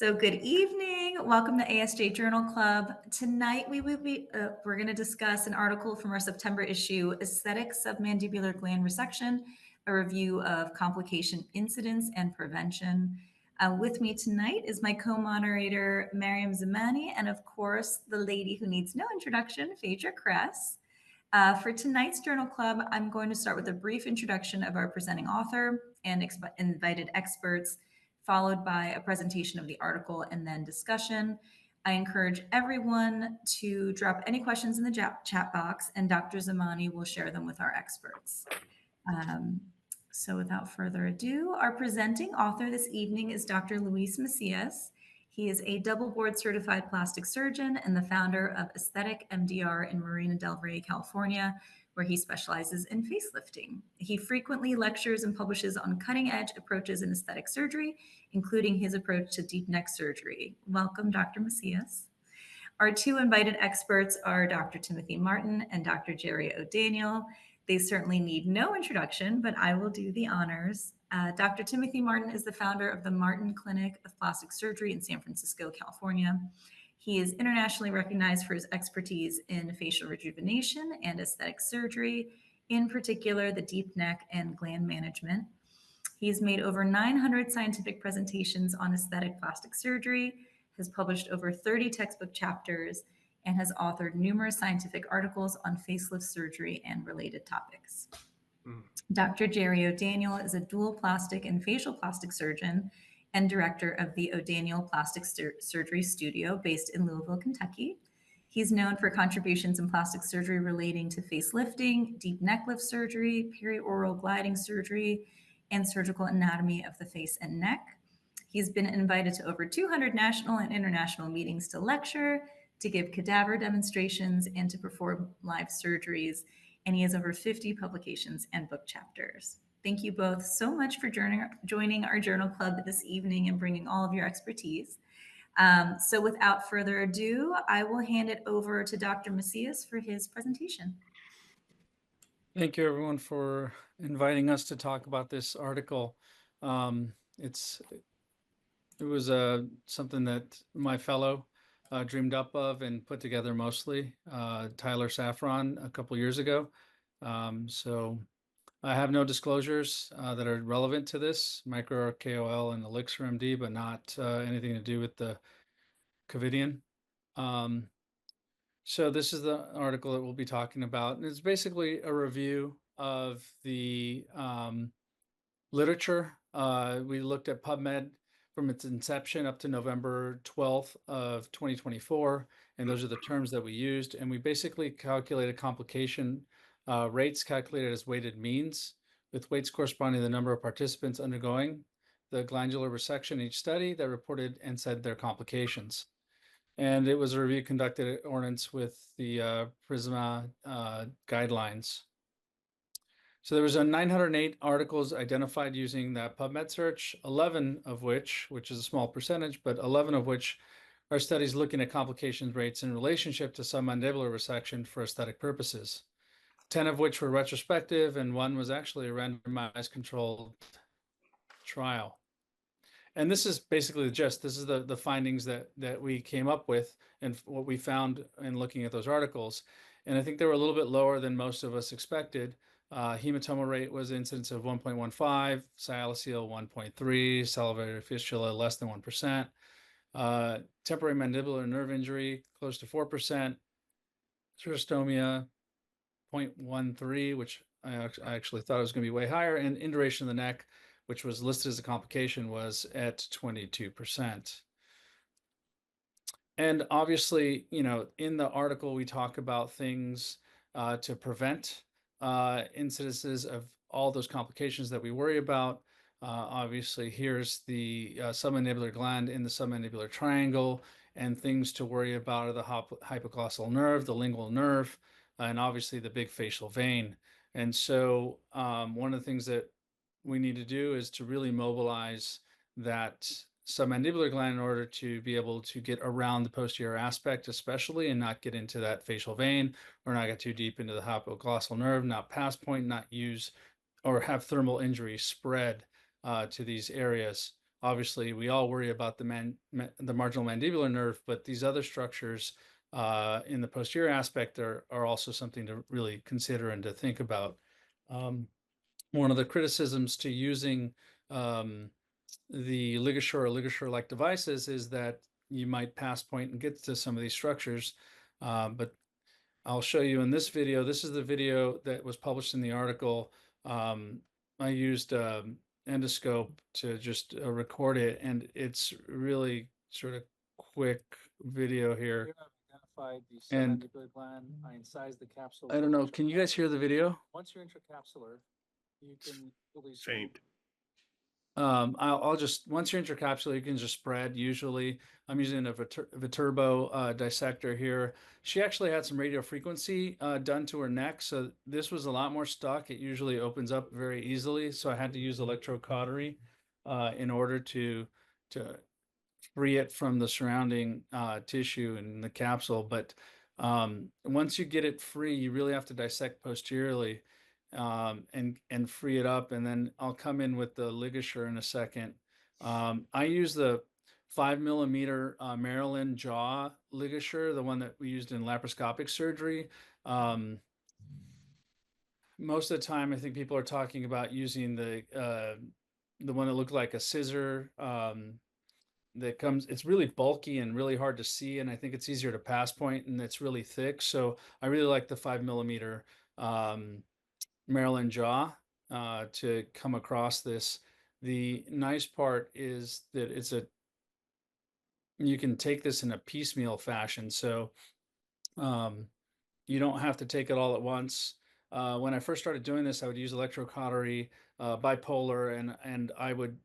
So good evening. Welcome to ASJ Journal Club. Tonight we're going to discuss an article from our September issue, Aesthetic Submandibular Gland Resection, a review of complication incidence and prevention. With me tonight is my co-moderator, Mariam Zamani, and of course, the lady who needs no introduction, Phaedra Kress. For tonight's Journal Club, I'm going to start with a brief introduction of our presenting author and invited experts, followed by a presentation of the article and then discussion. I encourage everyone to drop any questions in the chat box, and Dr. Zamani will share them with our experts. So without further ado, our presenting author this evening is Dr. Luis Macias. He is a double board certified plastic surgeon and the founder of Aesthetic MDR in Marina del Rey, California, where he specializes in facelifting. He frequently lectures and publishes on cutting-edge approaches in aesthetic surgery, including his approach to deep neck surgery. Welcome, Dr. Macias. Our two invited experts are Dr. Timothy Martin and Dr. Jerry O'Daniel. They certainly need no introduction, but I will do the honors. Dr. Timothy Martin is the founder of the Martin Clinic of Plastic Surgery in San Francisco, California. He is internationally recognized for his expertise in facial rejuvenation and aesthetic surgery, in particular the deep neck and gland management. He's made over 900 scientific presentations on aesthetic plastic surgery, has published over 30 textbook chapters, and has authored numerous scientific articles on facelift surgery and related topics. Dr. Jerry O'Daniel is a dual plastic and facial plastic surgeon and director of the O'Daniel Plastic Surgery Studio based in Louisville, Kentucky. He's known for contributions in plastic surgery relating to facelifting, deep neck lift surgery, perioral gliding surgery, and surgical anatomy of the face and neck. He's been invited to over 200 national and international meetings to lecture, to give cadaver demonstrations, and to perform live surgeries. And he has over 50 publications and book chapters. Thank you both so much for joining our journal club this evening and bringing all of your expertise. So without further ado, I will hand it over to Dr. Macias for his presentation. Thank you, everyone, for inviting us to talk about this article. It was something that my fellow dreamed up of and put together mostly, Tyler Safran, a couple years ago. So I have no disclosures that are relevant to this, micro KOL and Elixir MD, but not anything to do with the Covidian. So this is the article that we'll be talking about. And it's basically a review of the literature. We looked at PubMed from its inception up to November 12th of 2024. And those are the terms that we used. And we basically calculated complication rates calculated as weighted means, with weights corresponding to the number of participants undergoing the glandular resection in each study that reported and said their complications. And it was a review conducted in accordance with the PRISMA guidelines. So there was 908 articles identified using that PubMed search, 11 of which is a small percentage, but 11 of which are studies looking at complications rates in relationship to submandibular resection for aesthetic purposes, 10 of which were retrospective, and one was actually a randomized controlled trial. And this is basically the gist. This is the findings that we came up with and what we found in looking at those articles. And I think they were a little bit lower than most of us expected. Hematoma rate was incidence of 1.15, sialocele 1.3, salivary fistula less than 1%, temporary mandibular nerve injury close to 4%, xerostomia 0.13, which I actually thought it was going to be way higher, and induration of the neck, which was listed as a complication, was at 22%. And obviously, in the article, we talk about things to prevent incidences of all those complications that we worry about. Obviously, here's the submandibular gland in the submandibular triangle, and things to worry about are the hypoglossal nerve, the lingual nerve, and obviously the big facial vein. And so one of the things that we need to do is to really mobilize that submandibular gland in order to be able to get around the posterior aspect, especially, and not get into that facial vein, or not get too deep into the hypoglossal nerve, not pass point, not use or have thermal injury spread to these areas obviously we all worry about the marginal mandibular nerve, but these other structures in the posterior aspect are also something to really consider and to think about. One of the criticisms to using the ligature or ligature-like devices is that you might pass point and get to some of these structures, but I'll show you in this video. This is the video that was published in the article. I used endoscope to just record it, and it's really sort of quick video here. Here I've identified the submandibular gland. I incised the capsule. I don't know. Can you guys hear the video? Once you're intracapsular, you can release Faint. I'll just, once you're intracapsular, you can just spread. Usually I'm using a Viterbo dissector here. She actually had some radio frequency done to her neck, so this was a lot more stuck. It usually opens up very easily, so I had to use electrocautery in order to free it from the surrounding tissue in the capsule. But once you get it free, you really have to dissect posteriorly and free it up. And then I'll come in with the ligature in a second. I use the 5 mm Maryland jaw ligature, the one that we used in laparoscopic surgery. Most of the time, I think people are talking about using the one that looked like a scissor. That comes, it's really bulky and really hard to see, and I think it's easier to pass point, and it's really thick. So I really like the 5 mm Maryland jaw to come across this. The nice part is that you can take this in a piecemeal fashion, so you don't have to take it all at once. When I first started doing this, I would use electrocautery, bipolar, and I would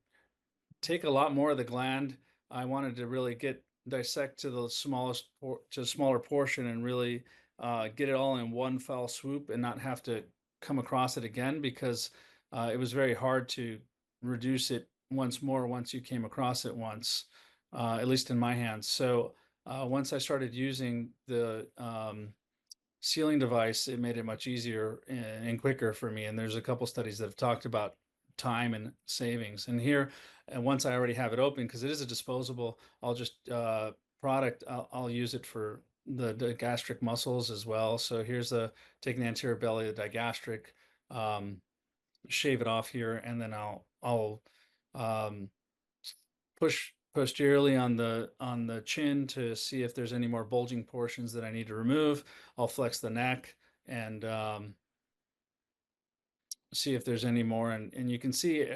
take a lot more of the gland. I wanted to really dissect to the smaller portion and really get it all in one foul swoop and not have to come across it again, because it was very hard to reduce it once more once you came across it once, at least in my hands. So once I started using the sealing device, it made it much easier and quicker for me. And there's a couple studies that have talked about time and savings. And here, and once I already have it open, because it is a disposable, I'll just I'll use it for the digastric muscles as well. So here's taking the anterior belly of the digastric, shave it off here, and then I'll push posteriorly on the chin to see if there's any more bulging portions that I need to remove. I'll flex the neck and see if there's any more, and you can see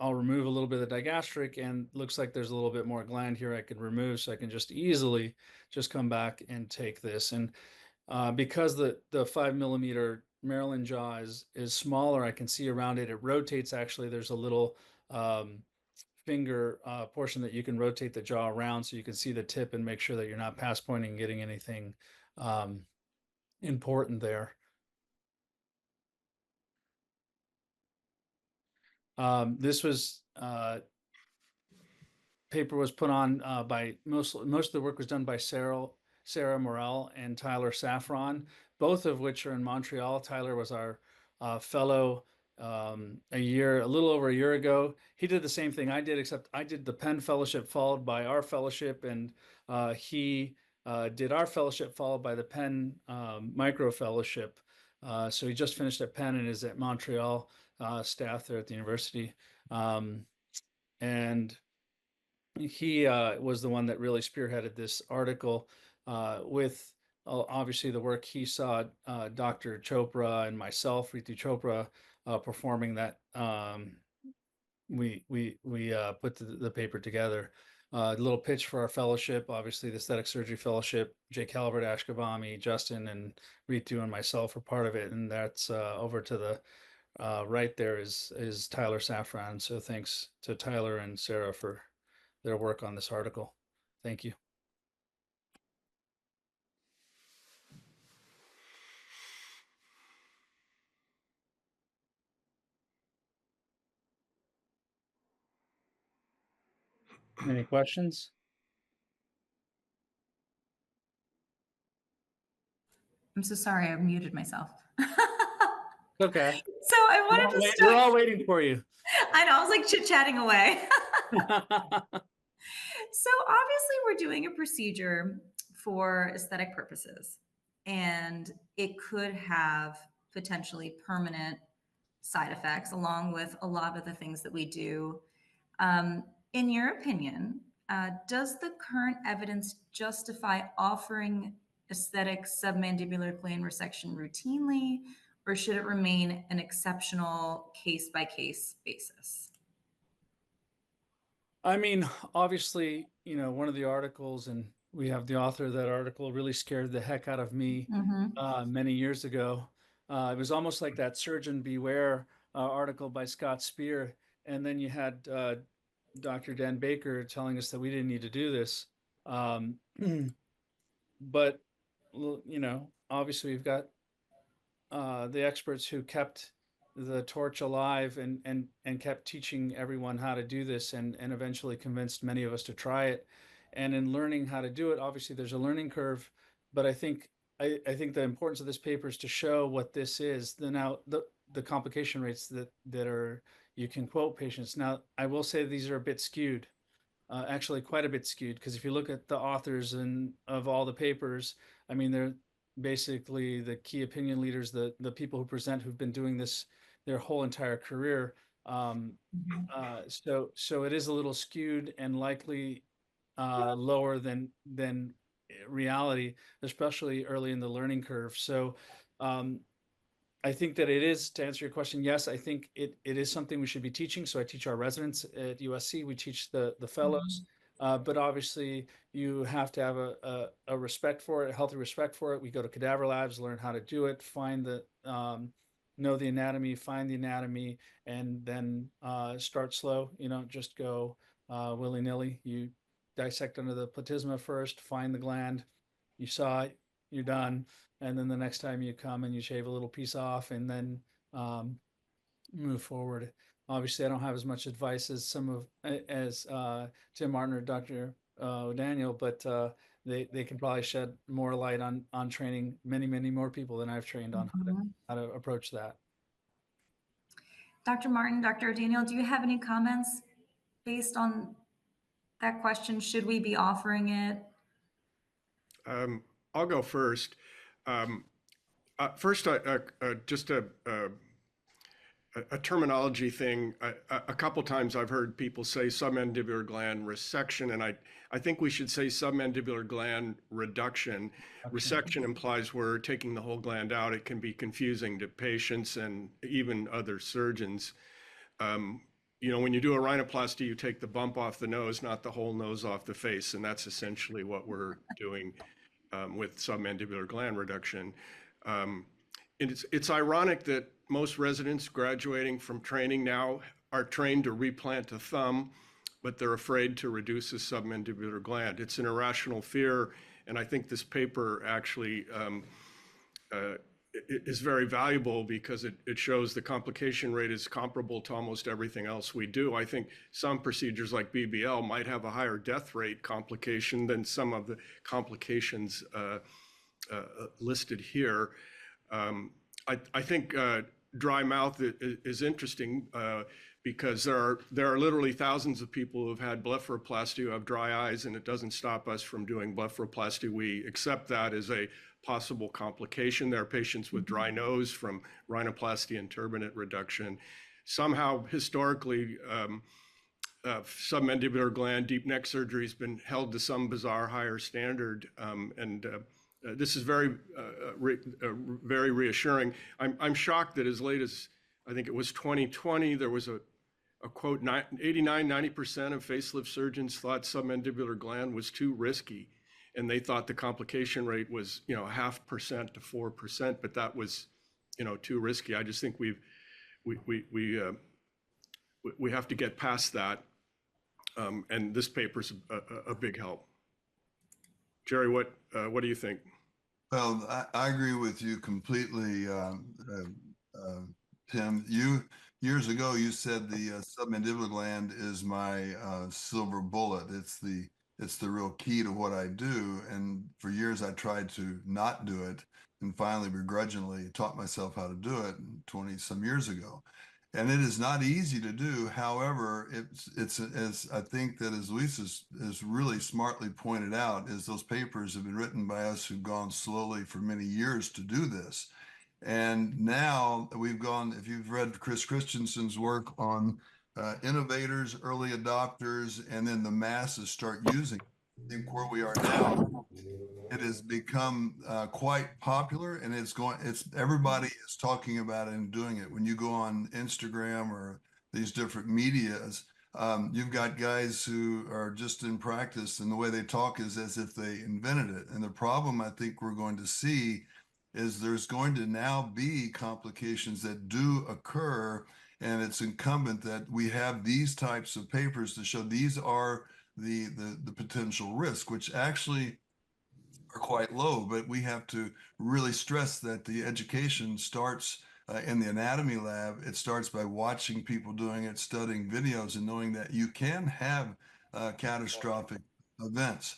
I'll remove a little bit of the digastric, and looks like there's a little bit more gland here I could remove, so I can just easily just come back and take this. And because the 5 mm Maryland jaw is smaller, I can see around it. It rotates, actually. There's a little finger portion that you can rotate the jaw around, so you can see the tip and make sure that you're not pass pointing and getting anything important there. This was paper was put on by most of the work was done by Sara Morel and Tyler Safran, both of which are in Montreal. Tyler was our fellow a little over a year ago. He did the same thing I did, except I did the Penn Fellowship followed by our fellowship, and he did our fellowship followed by the Penn Micro Fellowship. So he just finished at Penn and is at Montreal staff there at the university. And he was the one that really spearheaded this article with obviously the work he saw Dr. Chopra and myself, Ritu Chopra, performing that. We put the paper together. A little pitch for our fellowship, obviously the aesthetic surgery fellowship. Jake Calvert, Ashkabami, Justin, and Ritu and myself are part of it, and that's over to the right there is Tyler Safran. So thanks to Tyler and Sara for their work on this article. Thank you. Any questions? I'm so sorry, I muted myself. Okay. So I wanted to start. We're all waiting for you. I know, I was like chit-chatting away. So obviously we're doing a procedure for aesthetic purposes, and it could have potentially permanent side effects along with a lot of the things that we do. In your opinion, does the current evidence justify offering aesthetic submandibular gland resection routinely, or should it remain an exceptional case by case basis? I mean, obviously, one of the articles, and we have the author of that article, really scared the heck out of me Mm-hmm. many years ago. It was almost like that Surgeon Beware article by Scott Spear. And then you had Dr. Dan Baker telling us that we didn't need to do this. Um, but, obviously we've got the experts who kept the torch alive and kept teaching everyone how to do this and eventually convinced many of us to try it. And in learning how to do it, obviously there's a learning curve, but I think the importance of this paper is to show what this is. The complication rates that are you can quote patients. Now, I will say these are a bit skewed, actually quite a bit skewed, because if you look at the authors and of all the papers, I mean, they're basically the key opinion leaders, the people who present who've been doing this their whole entire career. Um, so it is a little skewed and likely lower than reality, especially early in the learning curve. So um, I think that it is, to answer your question, yes, I think it is something we should be teaching. So I teach our residents at USC, we teach the fellows, but obviously you have to have a respect for it, a healthy respect for it. We go to cadaver labs, learn how to do it, know the anatomy, find the anatomy, and then start slow. You don't just go willy-nilly. You dissect under the platysma first, find the gland, you saw it, you're done. And then the next time you come and you shave a little piece off and then move forward. Obviously, I don't have as much advice as Tim Martin or Dr. Daniel, but they can probably shed more light on training many more people than I've trained on Mhm. how to approach that. Dr. Martin, Dr. Daniel, do you have any comments based on that question? Should we be offering it? I'll go first. Um, First, just a terminology thing. A couple times I've heard people say submandibular gland resection, and I think we should say submandibular gland reduction. Resection implies we're taking the whole gland out. It can be confusing to patients and even other surgeons. When you do a rhinoplasty, you take the bump off the nose, not the whole nose off the face, and that's essentially what we're doing with submandibular gland reduction. It's ironic that most residents graduating from training now are trained to replant a thumb, but they're afraid to reduce the submandibular gland. It's an irrational fear, and I think this paper actually is very valuable because it shows the complication rate is comparable to almost everything else we do. I think some procedures like BBL might have a higher death rate complication than some of the complications listed here. I think dry mouth is interesting because there are literally thousands of people who have had blepharoplasty who have dry eyes, and it doesn't stop us from doing blepharoplasty. We accept that as a possible complication. There are patients with dry nose from rhinoplasty and turbinate reduction. Somehow, historically, submandibular gland deep neck surgery has been held to some bizarre higher standard, and this is very reassuring. I'm shocked that as late as I think it was 2020, there was a quote, 89–90% of facelift surgeons thought submandibular gland was too risky, and they thought the complication rate was 0.5% to 4%, but that was too risky. I just think we have to get past that, and this paper's a big help. Jerry, what do you think? Well, I agree with you completely, Tim. Years ago, you said the submandibular gland is my silver bullet. It's the real key to what I do. And for years, I tried to not do it, and finally, begrudgingly, taught myself how to do it 20 some years ago. and it is not easy to do. However, it's as I think that as Luis has really smartly pointed out, is those papers have been written by us who've gone slowly for many years to do this. And now we've gone, if you've read Chris Christensen's work on innovators, early adopters, and then the masses start using, I think where we are now, it has become quite popular, and it's everybody is talking about it and doing it. When you go on Instagram or these different medias, you've got guys who are just in practice, and the way they talk is as if they invented it. And the problem I think we're going to see is there's going to now be complications that do occur, and it's incumbent that we have these types of papers to show these are the potential risk, which actually are quite low. But we have to really stress that the education starts in the anatomy lab. It starts by watching people doing it, studying videos, and knowing that you can have catastrophic events.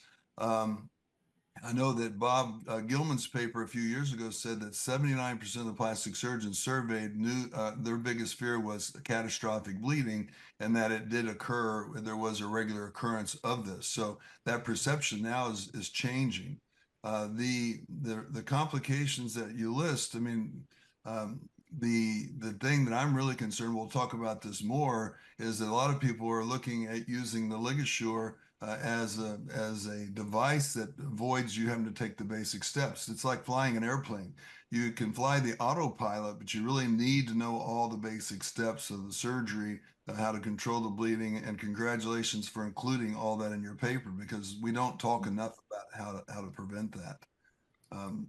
I know that Bob Gilman's paper a few years ago said that 79% of the plastic surgeons surveyed knew their biggest fear was catastrophic bleeding, and that it did occur. There was a regular occurrence of this. So that perception now is changing. The complications that you list, I mean, the thing that I'm really concerned, we'll talk about this more, is that a lot of people are looking at using the ligature as a device that avoids you having to take the basic steps. It's like flying an airplane. You can fly the autopilot, but you really need to know all the basic steps of the surgery, how to control the bleeding. And congratulations for including all that in your paper, because we don't talk enough about how to prevent that.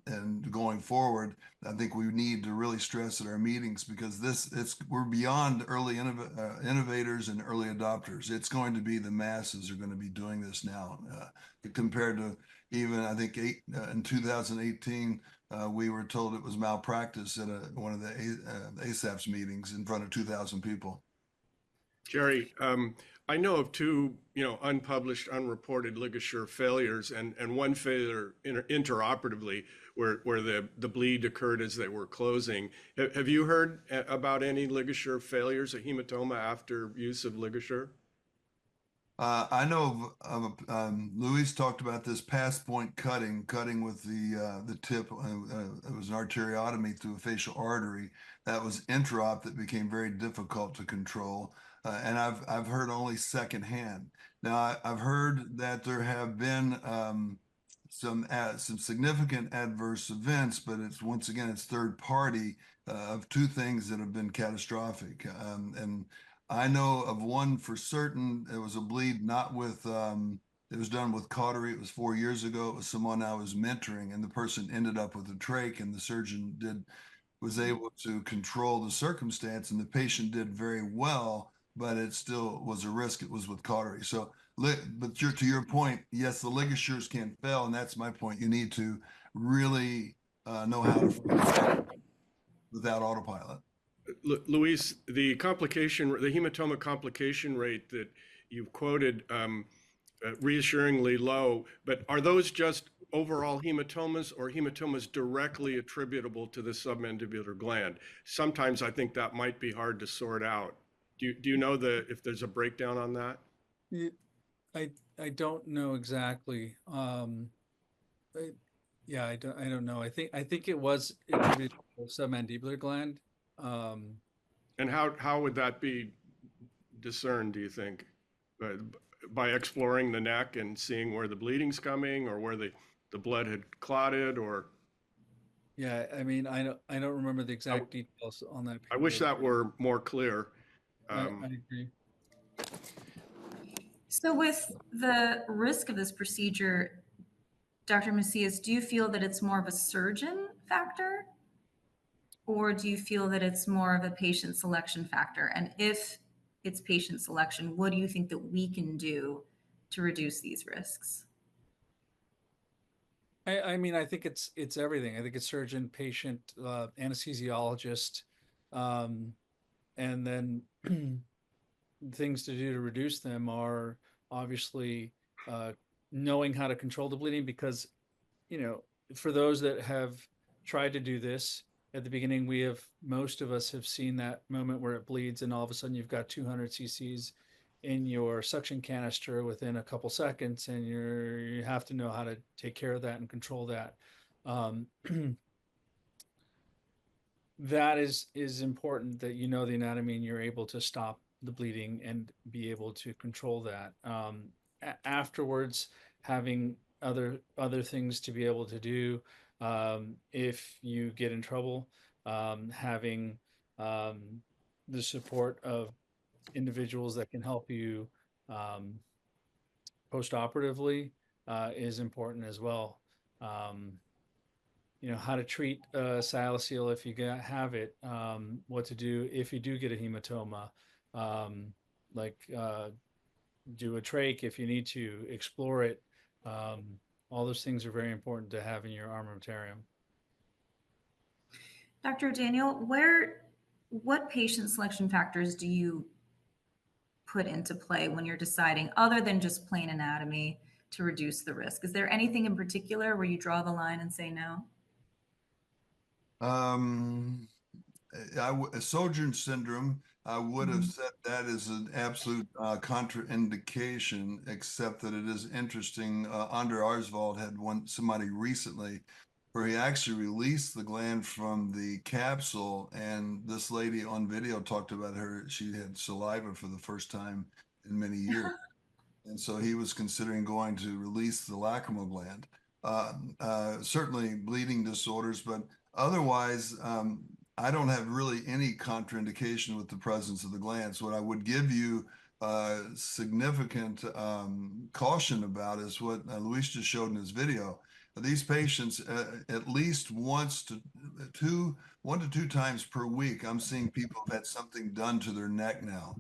And going forward, I think we need to really stress at our meetings, because we're beyond early innovators and early adopters. It's going to be the masses are going to be doing this now, compared to even, I think, in 2018, we were told it was malpractice at one of the ASAP's meetings in front of 2,000 people. Jerry, I know of two, unpublished, unreported ligature failures, and one failure interoperatively where the bleed occurred as they were closing. Have you heard about any ligature failures, a hematoma after use of ligature? I know Luis talked about this past point cutting with the tip. It was an arteriotomy through a facial artery. That was interop that became very difficult to control. And I've heard only secondhand. Now I've heard that there have been some significant adverse events, but it's third party of two things that have been catastrophic. And I know of one for certain. It was a bleed not with. It was done with cautery. It was 4 years ago. It was someone I was mentoring, and the person ended up with a trach, and the surgeon was able to control the circumstance, and the patient did very well, but it still was a risk. It was with cautery. So, but to your point, yes, the ligatures can fail, and that's my point. You need to really know how to without autopilot. Luis, the hematoma complication rate that you've quoted, reassuringly low, but are those just overall hematomas or hematomas directly attributable to the submandibular gland? Sometimes I think that might be hard to sort out. Do you know if there's a breakdown on that? I don't know exactly. Yeah, I don't know. I think it was attributed to the submandibular gland. And how would that be discerned, do you think? By exploring the neck and seeing where the bleeding's coming, or where the blood had clotted, or? Yeah, I mean, I don't remember the exact details on that. I wish that were more clear. I agree. So with the risk of this procedure, Dr. Macias, do you feel that it's more of a surgeon factor, or do you feel that it's more of a patient selection factor? And if it's patient selection, what do you think that we can do to reduce these risks? I mean, I think it's everything. I think it's surgeon, patient, anesthesiologist, and then things to do to reduce them are obviously knowing how to control the bleeding, because, for those that have tried to do this at the beginning, most of us have seen that moment where it bleeds and all of a sudden you've got 200 cc's in your suction canister within a couple seconds, and you have to know how to take care of that and control that. That is important, that you know the anatomy and you're able to stop the bleeding and be able to control that. Afterwards, having other things to be able to do, if you get in trouble, having the support of individuals that can help you post-operatively is important as well. How to treat sialocele if you have it, what to do if you do get a hematoma, like do a trach if you need to, explore it. All those things are very important to have in your armamentarium. Dr. Daniel, what patient selection factors do you put into play when you're deciding, other than just plain anatomy, to reduce the risk? Is there anything in particular where you draw the line and say no? Sojourn syndrome, I would have said that is an absolute contraindication, except that it is interesting. Ander Arsvald had somebody recently where he actually released the gland from the capsule, and this lady on video talked about she had saliva for the first time in many years. And so he was considering going to release the lacrimal gland. Certainly bleeding disorders, but otherwise, I don't have really any contraindication with the presence of the glands. What I would give you significant caution about is what Luis just showed in his video. These patients, at least 1 to 2 times per week, I'm seeing people have had something done to their neck now.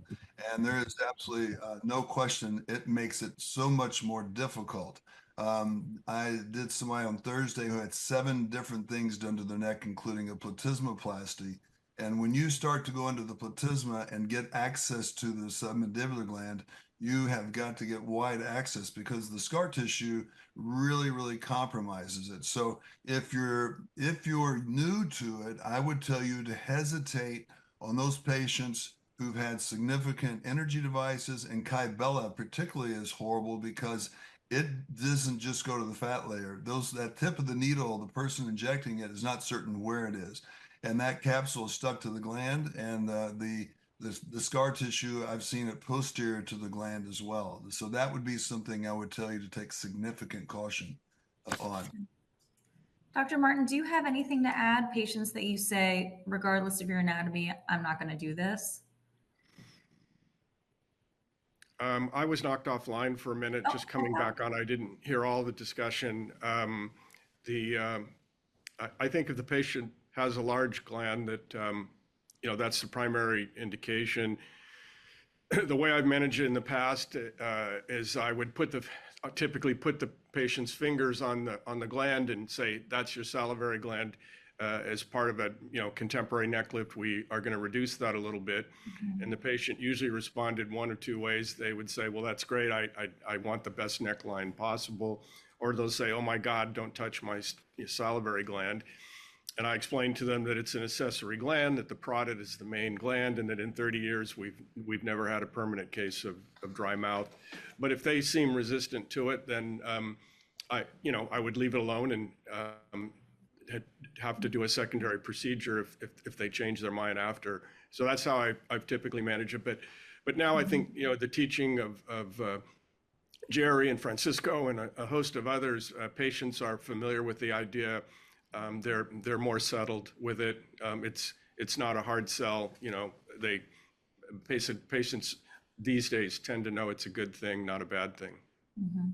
And there is absolutely no question, it makes it so much more difficult. I did somebody on Thursday who had 7 different things done to their neck, including a platysmoplasty. And when you start to go into the platysma and get access to the submandibular gland, you have got to get wide access because the scar tissue really, really compromises it. So if you're new to it, I would tell you to hesitate on those patients who've had significant energy devices, and Kybella particularly is horrible because it doesn't just go to the fat layer. That tip of the needle, the person injecting it is not certain where it is. And that capsule is stuck to the gland, and the scar tissue, I've seen it posterior to the gland as well. So that would be something I would tell you to take significant caution on. Dr. Martin, do you have anything to add? Patients that you say, regardless of your anatomy, I'm not going to do this? I was knocked offline for a minute, just coming back on. I didn't hear all the discussion. I think if the patient has a large gland, that's the primary indication. The way I've managed it in the past is I would typically put the patient's fingers on the gland and say, that's your salivary gland. As part of a contemporary neck lift, we are going to reduce that a little bit. And the patient usually responded 1 or 2 ways. They would say, well, that's great. I want the best neckline possible. Or they'll say, oh my God, don't touch my salivary gland. And I explained to them that it's an accessory gland, that the parotid is the main gland, and that in 30 years, we've never had a permanent case of dry mouth. But if they seem resistant to it, then I would leave it alone and have to do a secondary procedure if they change their mind after. So that's how I've typically managed it. But now I think the teaching of Jerry and Francisco and a host of others, patients are familiar with the idea. They're more settled with it. It's not a hard sell. Patients these days tend to know it's a good thing, not a bad thing. Mm-hmm.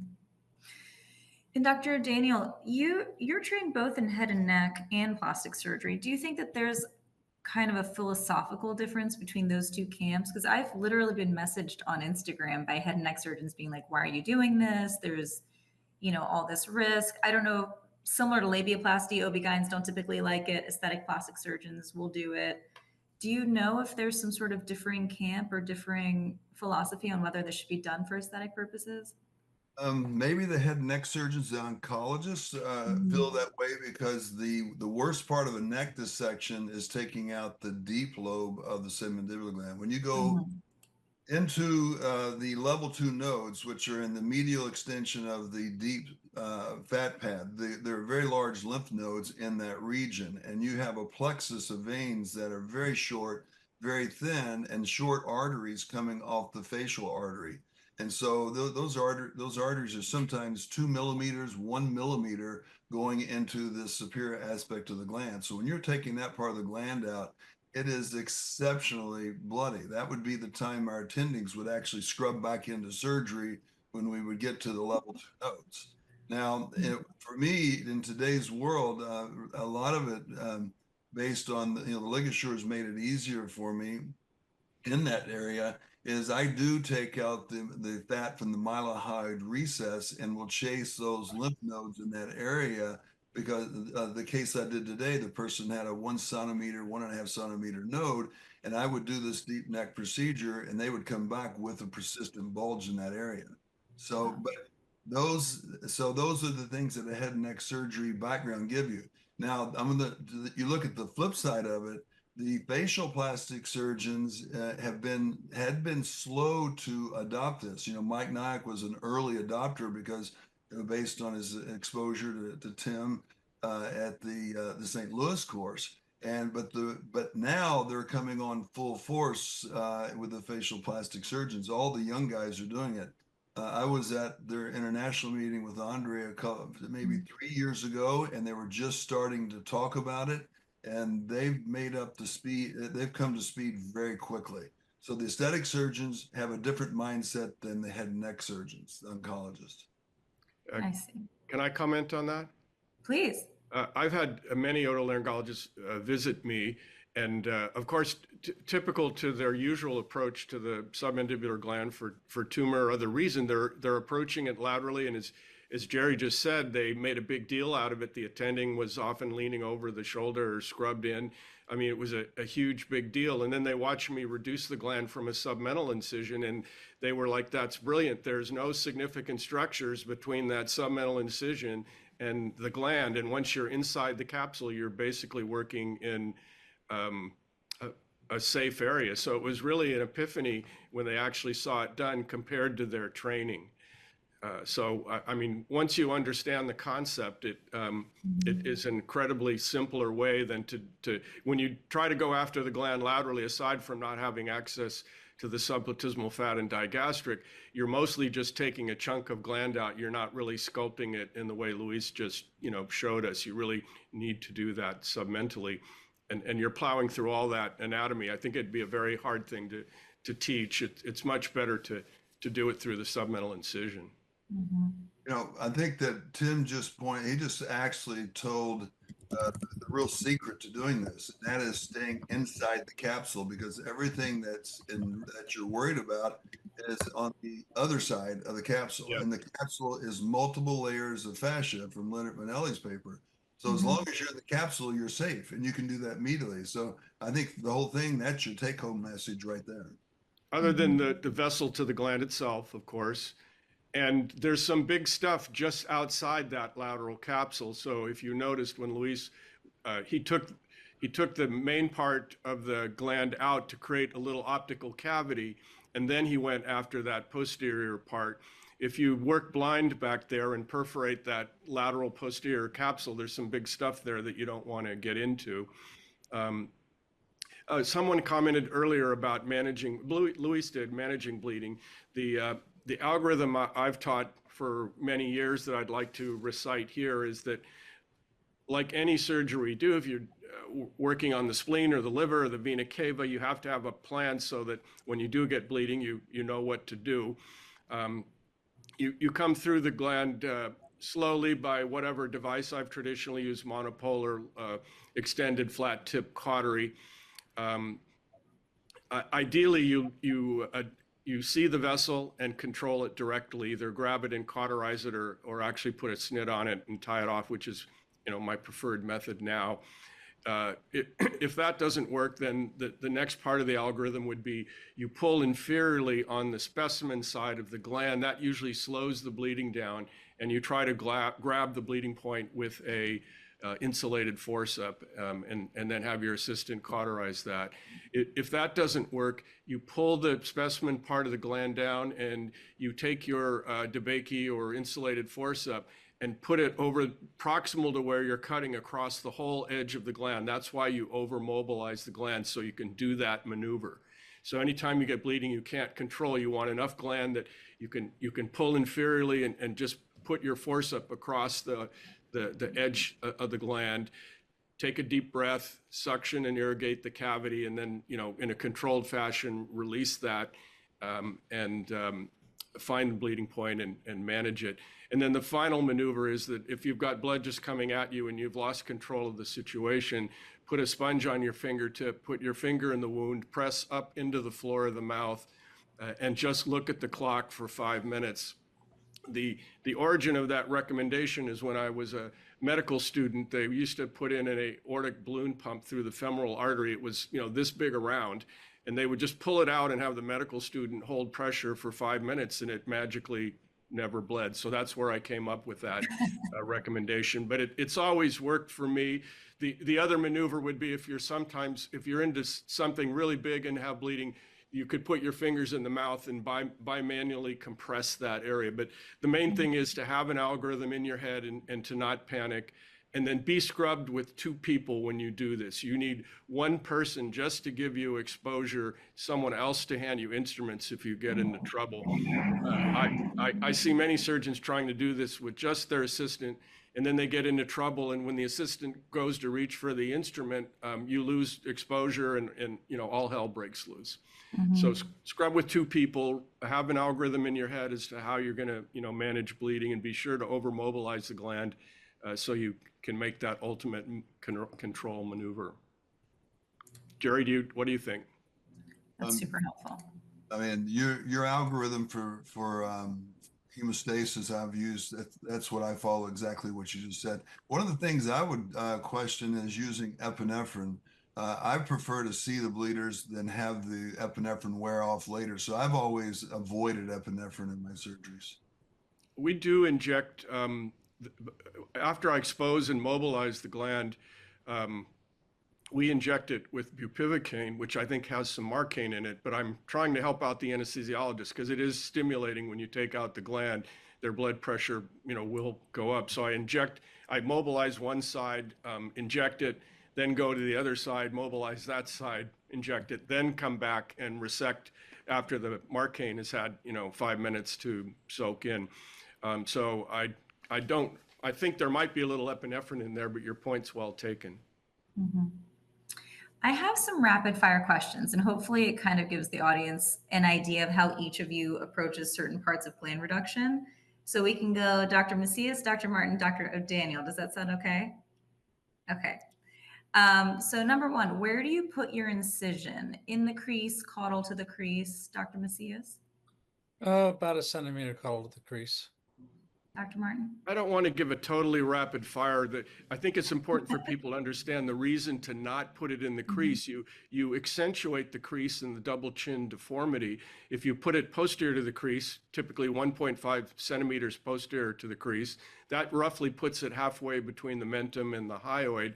And Dr. Daniel, you're trained both in head and neck and plastic surgery. Do you think that there's kind of a philosophical difference between those two camps? Because I've literally been messaged on Instagram by head and neck surgeons being like, why are you doing this? There's, all this risk. I don't know, similar to labiaplasty, OB-GYNs don't typically like it. Aesthetic plastic surgeons will do it. Do you know if there's some sort of differing camp or differing philosophy on whether this should be done for aesthetic purposes? Maybe the head and neck surgeons, the oncologists, feel that way because the worst part of a neck dissection is taking out the deep lobe of the submandibular gland. When you go into the level 2 nodes, which are in the medial extension of the deep fat pad, there are very large lymph nodes in that region, and you have a plexus of veins that are very short, very thin, and short arteries coming off the facial artery. And so those arteries are sometimes 2 millimeters, 1 millimeter going into the superior aspect of the gland. So when you're taking that part of the gland out, it is exceptionally bloody. That would be the time our attendings would actually scrub back into surgery when we would get to the level 2 nodes. Now, for me, in today's world, a lot of it based on the ligatures made it easier for me in that area is I do take out the fat from the mylohyoid recess and will chase those lymph nodes in that area because the case I did today, the person had a 1 centimeter, 1.5 centimeter node, and I would do this deep neck procedure and they would come back with a persistent bulge in that area. So, but those are the things that a head and neck surgery background give you. Now, you look at the flip side of it, the facial plastic surgeons had been slow to adopt this. Mike Nyack was an early adopter because based on his exposure to Tim at the St. Louis course. But now they're coming on full force with the facial plastic surgeons. All the young guys are doing it. I was at their international meeting with Andre maybe 3 years ago, and they were just starting to talk about it. And they've made up the speed, they've come to speed very quickly. So the aesthetic surgeons have a different mindset than the head and neck surgeons, the oncologists. I see. Can I comment on that? Please. I've had many otolaryngologists visit me, and of course, typical to their usual approach to the submandibular gland for tumor or other reason, they're approaching it laterally, and as Jerry just said, they made a big deal out of it. The attending was often leaning over the shoulder or scrubbed in. I mean, it was a huge big deal. And then they watched me reduce the gland from a submental incision, and they were like, that's brilliant. There's no significant structures between that submental incision and the gland. And once you're inside the capsule, you're basically working in a safe area. So it was really an epiphany when they actually saw it done compared to their training. I mean, once you understand the concept, it is an incredibly simpler way than to when you try to go after the gland laterally, aside from not having access to the subplatysmal fat and digastric, you're mostly just taking a chunk of gland out. You're not really sculpting it in the way Luis just, showed us. You really need to do that submentally, and you're plowing through all that anatomy. I think it'd be a very hard thing to teach. It's much better to do it through the submental incision. I think that Tim he just actually told the real secret to doing this, and that is staying inside the capsule, because everything that you're worried about is on the other side of the capsule. Yep. And the capsule is multiple layers of fascia from Leonard Manelli's paper. So as long as you're in the capsule, you're safe, and you can do that immediately. So I think the whole thing, that's your take-home message right there. Other than the vessel to the gland itself, of course. And there's some big stuff just outside that lateral capsule. So if you noticed when Luis, he took the main part of the gland out to create a little optical cavity, and then he went after that posterior part. If you work blind back there and perforate that lateral posterior capsule, there's some big stuff there that you don't want to get into. Someone commented earlier about Luis did, managing bleeding. The algorithm I've taught for many years that I'd like to recite here is that, like any surgery we do, if you're working on the spleen or the liver or the vena cava, you have to have a plan so that when you do get bleeding, you know what to do. You come through the gland slowly by whatever device I've traditionally used, monopolar, extended flat tip cautery. Ideally, you see the vessel and control it directly, either grab it and cauterize it or actually put a snit on it and tie it off, which is my preferred method now. If that doesn't work, then the next part of the algorithm would be you pull inferiorly on the specimen side of the gland. That usually slows the bleeding down, and you try to grab the bleeding point with a insulated forceps, and then have your assistant cauterize that. If that doesn't work, you pull the specimen part of the gland down, and you take your DeBakey or insulated forceps and put it over proximal to where you're cutting across the whole edge of the gland. That's why you over-mobilize the gland, so you can do that maneuver. So anytime you get bleeding you can't control, you want enough gland that you can pull inferiorly and just put your forceps across the edge of the gland. Take a deep breath, suction and irrigate the cavity, and then, in a controlled fashion, release that, and find the bleeding point and manage it. And then the final maneuver is that if you've got blood just coming at you and you've lost control of the situation, put a sponge on your fingertip, put your finger in the wound, press up into the floor of the mouth, and just look at the clock for 5 minutes. The origin of that recommendation is when I was a medical student, they used to put in an aortic balloon pump through the femoral artery. It was, this big around, and they would just pull it out and have the medical student hold pressure for 5 minutes, and it magically never bled. So that's where I came up with that recommendation. But it's always worked for me. The other maneuver would be if you're into something really big and have bleeding, you could put your fingers in the mouth and bimanually compress that area. But the main thing is to have an algorithm in your head and to not panic. And then be scrubbed with 2 people when you do this. You need one person just to give you exposure, someone else to hand you instruments if you get into trouble. I see many surgeons trying to do this with just their assistant, and then they get into trouble. And when the assistant goes to reach for the instrument, you lose exposure, and all hell breaks loose. So scrub with 2 people, have an algorithm in your head as to how you're going to manage bleeding, and be sure to over-mobilize the gland so you can make that ultimate control maneuver. Jerry, what do you think? That's super helpful. I mean, your algorithm for hemostasis I've used, that's what I follow, exactly what you just said. One of the things I would question is using epinephrine. I prefer to see the bleeders than have the epinephrine wear off later. So I've always avoided epinephrine in my surgeries. We do inject, after I expose and mobilize the gland, we inject it with bupivacaine, which I think has some marcaine in it, but I'm trying to help out the anesthesiologist because it is stimulating. When you take out the gland, their blood pressure, will go up. So I mobilize one side, inject it, then go to the other side, mobilize that side, inject it, then come back and resect after the marcaine has had, 5 minutes to soak in. So I think there might be a little epinephrine in there, but your point's well taken. I have some rapid fire questions, and hopefully it kind of gives the audience an idea of how each of you approaches certain parts of gland reduction. So we can go Dr. Macias, Dr. Martin, Dr. O'Daniel. Does that sound okay? Okay. So number 1, where do you put your incision? In the crease, caudal to the crease, Dr. Macias? About a centimeter caudal to the crease. Dr. Martin? I don't want to give a totally rapid fire. I think it's important for people to understand the reason to not put it in the crease. You accentuate the crease and the double chin deformity. If you put it posterior to the crease, typically 1.5 centimeters posterior to the crease, that roughly puts it halfway between the mentum and the hyoid.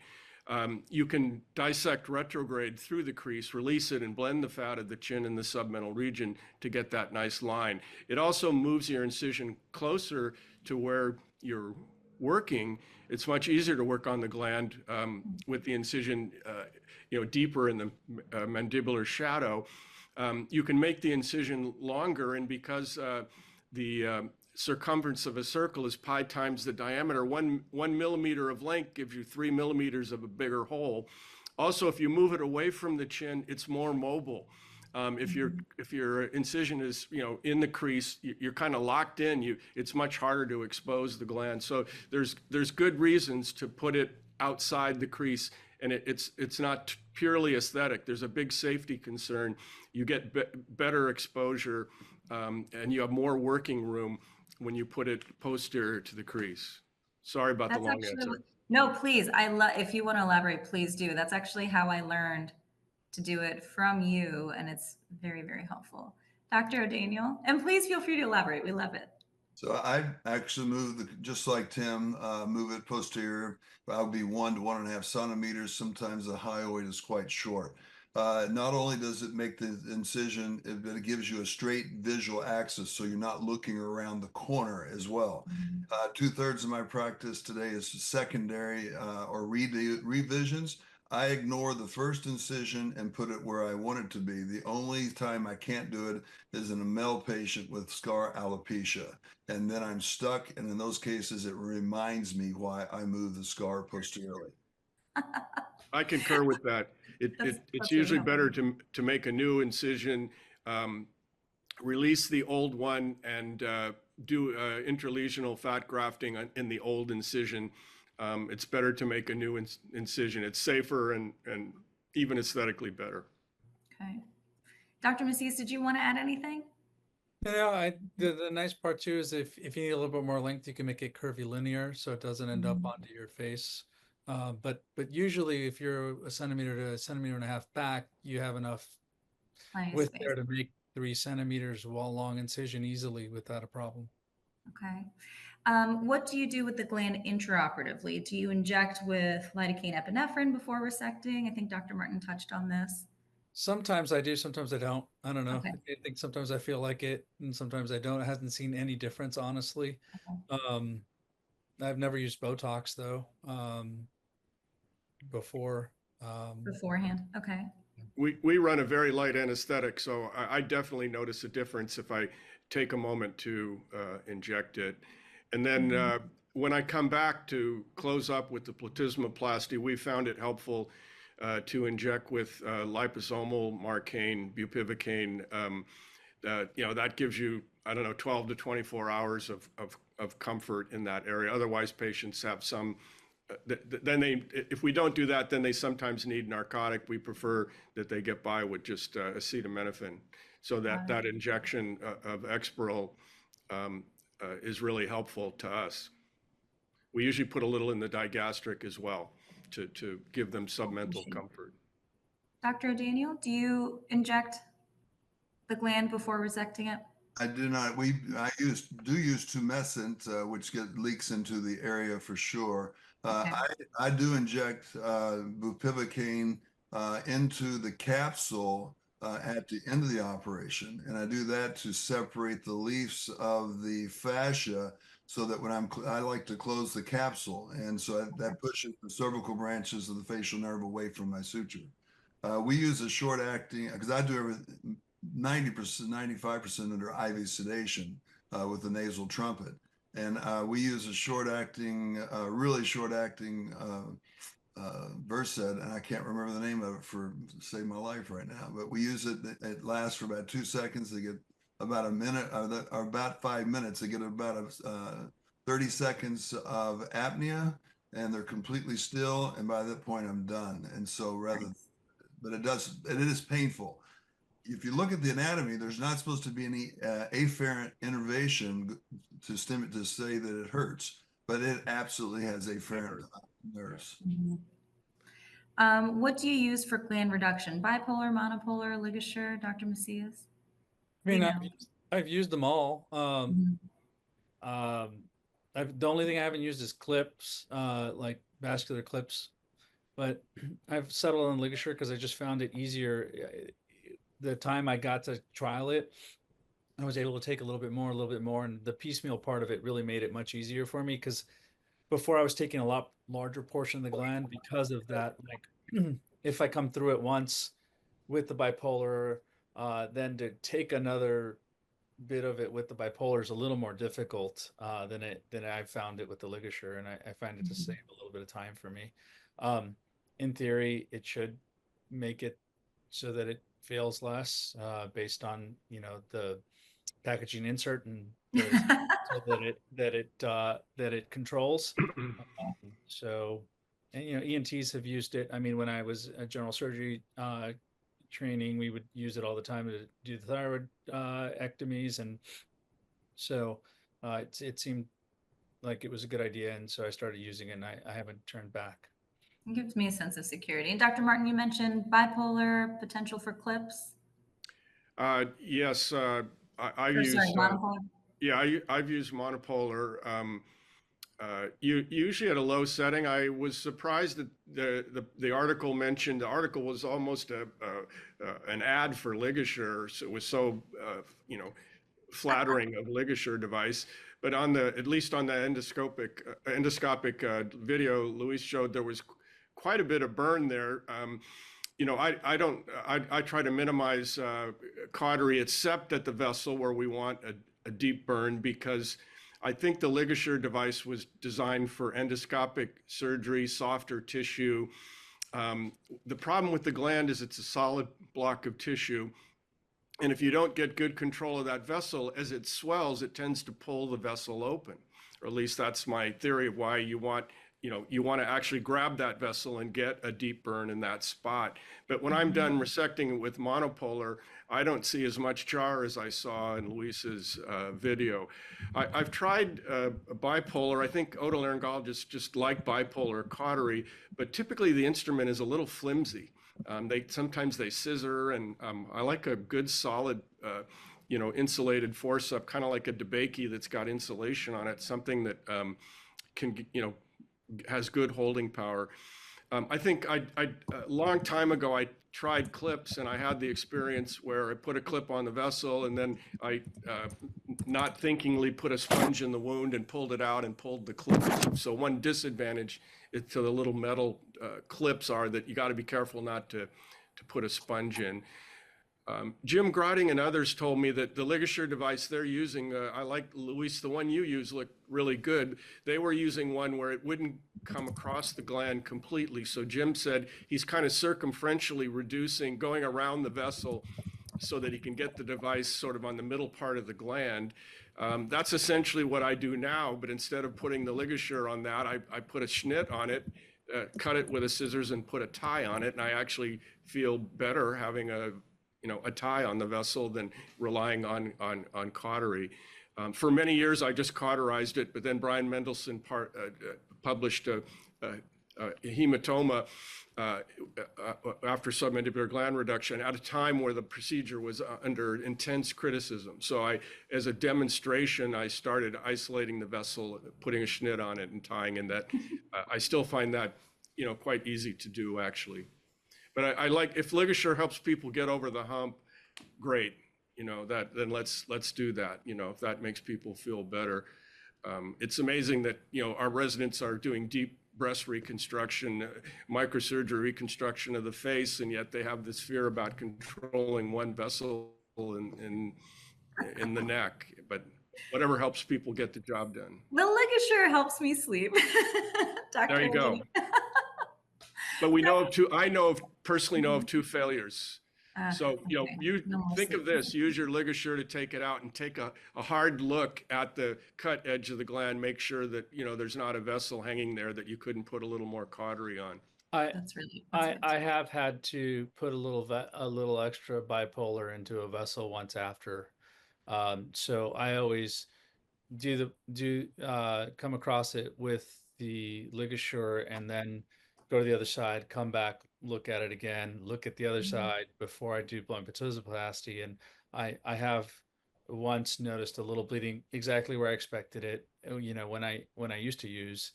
You can dissect retrograde through the crease, release it, and blend the fat of the chin and the submental region to get that nice line. It also moves your incision closer to where you're working. It's much easier to work on the gland with the incision, deeper in the mandibular shadow. You can make the incision longer, and because the circumference of a circle is pi times the diameter, one millimeter of length gives you 3 millimeters of a bigger hole. Also, if you move it away from the chin, it's more mobile. If your incision is in the crease, you're kind of locked in. It's much harder to expose the gland. So there's good reasons to put it outside the crease, and it's not purely aesthetic. There's a big safety concern. You get better exposure, and you have more working room when you put it posterior to the crease. Sorry about the long answer. No, please. I love, if you want to elaborate, please do. That's actually how I learned to do it from you, and it's very, very helpful. Dr. O'Daniel, and please feel free to elaborate. We love it. So I actually just like Tim, move it posterior. I'll be 1 to 1.5 centimeters. Sometimes the hyoid is quite short. Not only does it make the incision, but it gives you a straight visual axis, so you're not looking around the corner as well. 2/3 of my practice today is secondary or revisions. I ignore the first incision and put it where I want it to be. The only time I can't do it is in a male patient with scar alopecia. And then I'm stuck. And in those cases, it reminds me why I move the scar posteriorly. I concur with that. It's That's usually really better to make a new incision, release the old one, and do intralesional fat grafting in the old incision. It's better to make a new incision. It's safer and even aesthetically better. Okay. Dr. Macias, did you want to add anything? Yeah, the nice part too is if you need a little bit more length, you can make it curvilinear so it doesn't end up onto your face. But usually if you're a centimeter to a centimeter and a half back, you have enough Plenty of width space. there to make 3 centimeters long incision easily without a problem. Okay. What do you do with the gland intraoperatively? Do you inject with lidocaine epinephrine before resecting? I think Dr. Martin touched on this. Sometimes I do, sometimes I don't. I don't know. Okay. I think sometimes I feel like it and sometimes I don't. I haven't seen any difference, honestly. Okay. I've never used Botox though, before. Beforehand. Okay. We run a very light anesthetic, so I definitely notice a difference if I take a moment to inject it. And then when I come back to close up with the platysmoplasty, we found it helpful to inject with liposomal Marcaine, bupivacaine. That gives you, I don't know, 12 to 24 hours of comfort in that area. Otherwise, patients have some. If we don't do that, then they sometimes need narcotic. We prefer that they get by with just acetaminophen, so that injection of Exparel is really helpful to us. We usually put a little in the digastric as well to give them submental comfort. Dr. O'Daniel, do you inject the gland before resecting it? I do not. I use tumescent, which leaks into the area for sure. Okay. I do inject bupivacaine into the capsule at the end of the operation, and I do that to separate the leaves of the fascia, so that when I like to close the capsule, and so that pushes the cervical branches of the facial nerve away from my suture. We use a short acting, because I do everything 90%, 95% under IV sedation with the nasal trumpet. And we use a really short acting Versed, and I can't remember the name of it to save my life right now, but we use it. It lasts for about 2 seconds. They get about a minute or about 5 minutes. They get about 30 seconds of apnea, and they're completely still. And by that point, I'm done. And so but it is painful. If you look at the anatomy, there's not supposed to be any afferent innervation to say that it hurts, but it absolutely has afferent nerves. What do you use for gland reduction? Bipolar, monopolar, ligature, Dr. Macias? I mean, I've used them all. The only thing I haven't used is clips, like vascular clips, but I've settled on ligature because I just found it easier. The time I got to trial it, I was able to take a little bit more, and the piecemeal part of it really made it much easier for me, because before I was taking a lot larger portion of the gland because of that. Like if I come through it once with the bipolar, then to take another bit of it with the bipolar is a little more difficult than I found it with the ligature, and I find it to save a little bit of time for me. In theory, it should make it so that it fails less based on the packaging insert and so that it controls. So, and ENTs have used it. I mean, when I was at general surgery training, we would use it all the time to do the thyroid ectomies, and so it seemed like it was a good idea, and so I started using it, and I haven't turned back. It gives me a sense of security. And Dr. Martin, you mentioned bipolar potential for clips. Yes, I've Or sorry, used, monopolar. yeah, I've used monopolar. You usually at a low setting. I was surprised that the article mentioned, the article was almost an ad for ligature. So it was so you know, flattering of ligature device. But on the, at least on the endoscopic video, Luis showed there was quite a bit of burn there. You know, I try to minimize cautery except at the vessel where we want a deep burn, because I think the ligature device was designed for endoscopic surgery, softer tissue. The problem with the gland is it's a solid block of tissue. And if you don't get good control of that vessel, as it swells, it tends to pull the vessel open. Or at least that's my theory of why you want, you know, you want to actually grab that vessel and get a deep burn in that spot. But when I'm done resecting with monopolar, I don't see as much char as I saw in Luis's video. I've tried bipolar. I think otolaryngologists just like bipolar cautery, but typically the instrument is a little flimsy. Sometimes they scissor, and I like a good solid, you know, insulated forceps, kind of like a DeBakey that's got insulation on it, something that can, you know, has good holding power. I think a long time ago, I tried clips, and I had the experience where I put a clip on the vessel, and then I, not thinkingly, put a sponge in the wound and pulled it out and pulled the clip. So one disadvantage to the little metal clips are that you got to be careful not to put a sponge in. Jim Grotting and others told me that the ligature device they're using, I like, Luis, the one you use looked really good. They were using one where it wouldn't come across the gland completely. So Jim said he's kind of circumferentially reducing, going around the vessel so that he can get the device sort of on the middle part of the gland. That's essentially what I do now, but instead of putting the ligature on that, I put a schnitt on it, cut it with a scissors and put a tie on it. And I actually feel better having a tie on the vessel than relying on cautery. For many years, I just cauterized it, but then Brian Mendelsohn published a hematoma after submandibular gland reduction at a time where the procedure was under intense criticism. So as a demonstration, I started isolating the vessel, putting a schnitt on it and tying in that. I still find that, you know, quite easy to do, actually. But I like, if ligature helps people get over the hump, great. You know, then let's do that. You know, if that makes people feel better. It's amazing that, you know, our residents are doing deep breast reconstruction, microsurgery reconstruction of the face, and yet they have this fear about controlling one vessel in the neck. But whatever helps people get the job done. The ligature helps me sleep. Dr. There you go. But we know of two, personally know of two failures. So, you know, you think of this, use your ligature to take it out and take a hard look at the cut edge of the gland, make sure that, you know, there's not a vessel hanging there that you couldn't put a little more cautery on. I have had to put a little extra bipolar into a vessel once after. So I always come across it with the ligature and then go to the other side, come back, look at it again, look at the other side before I do blunt pitosis. And I have once noticed a little bleeding exactly where I expected it. You know, when I used to use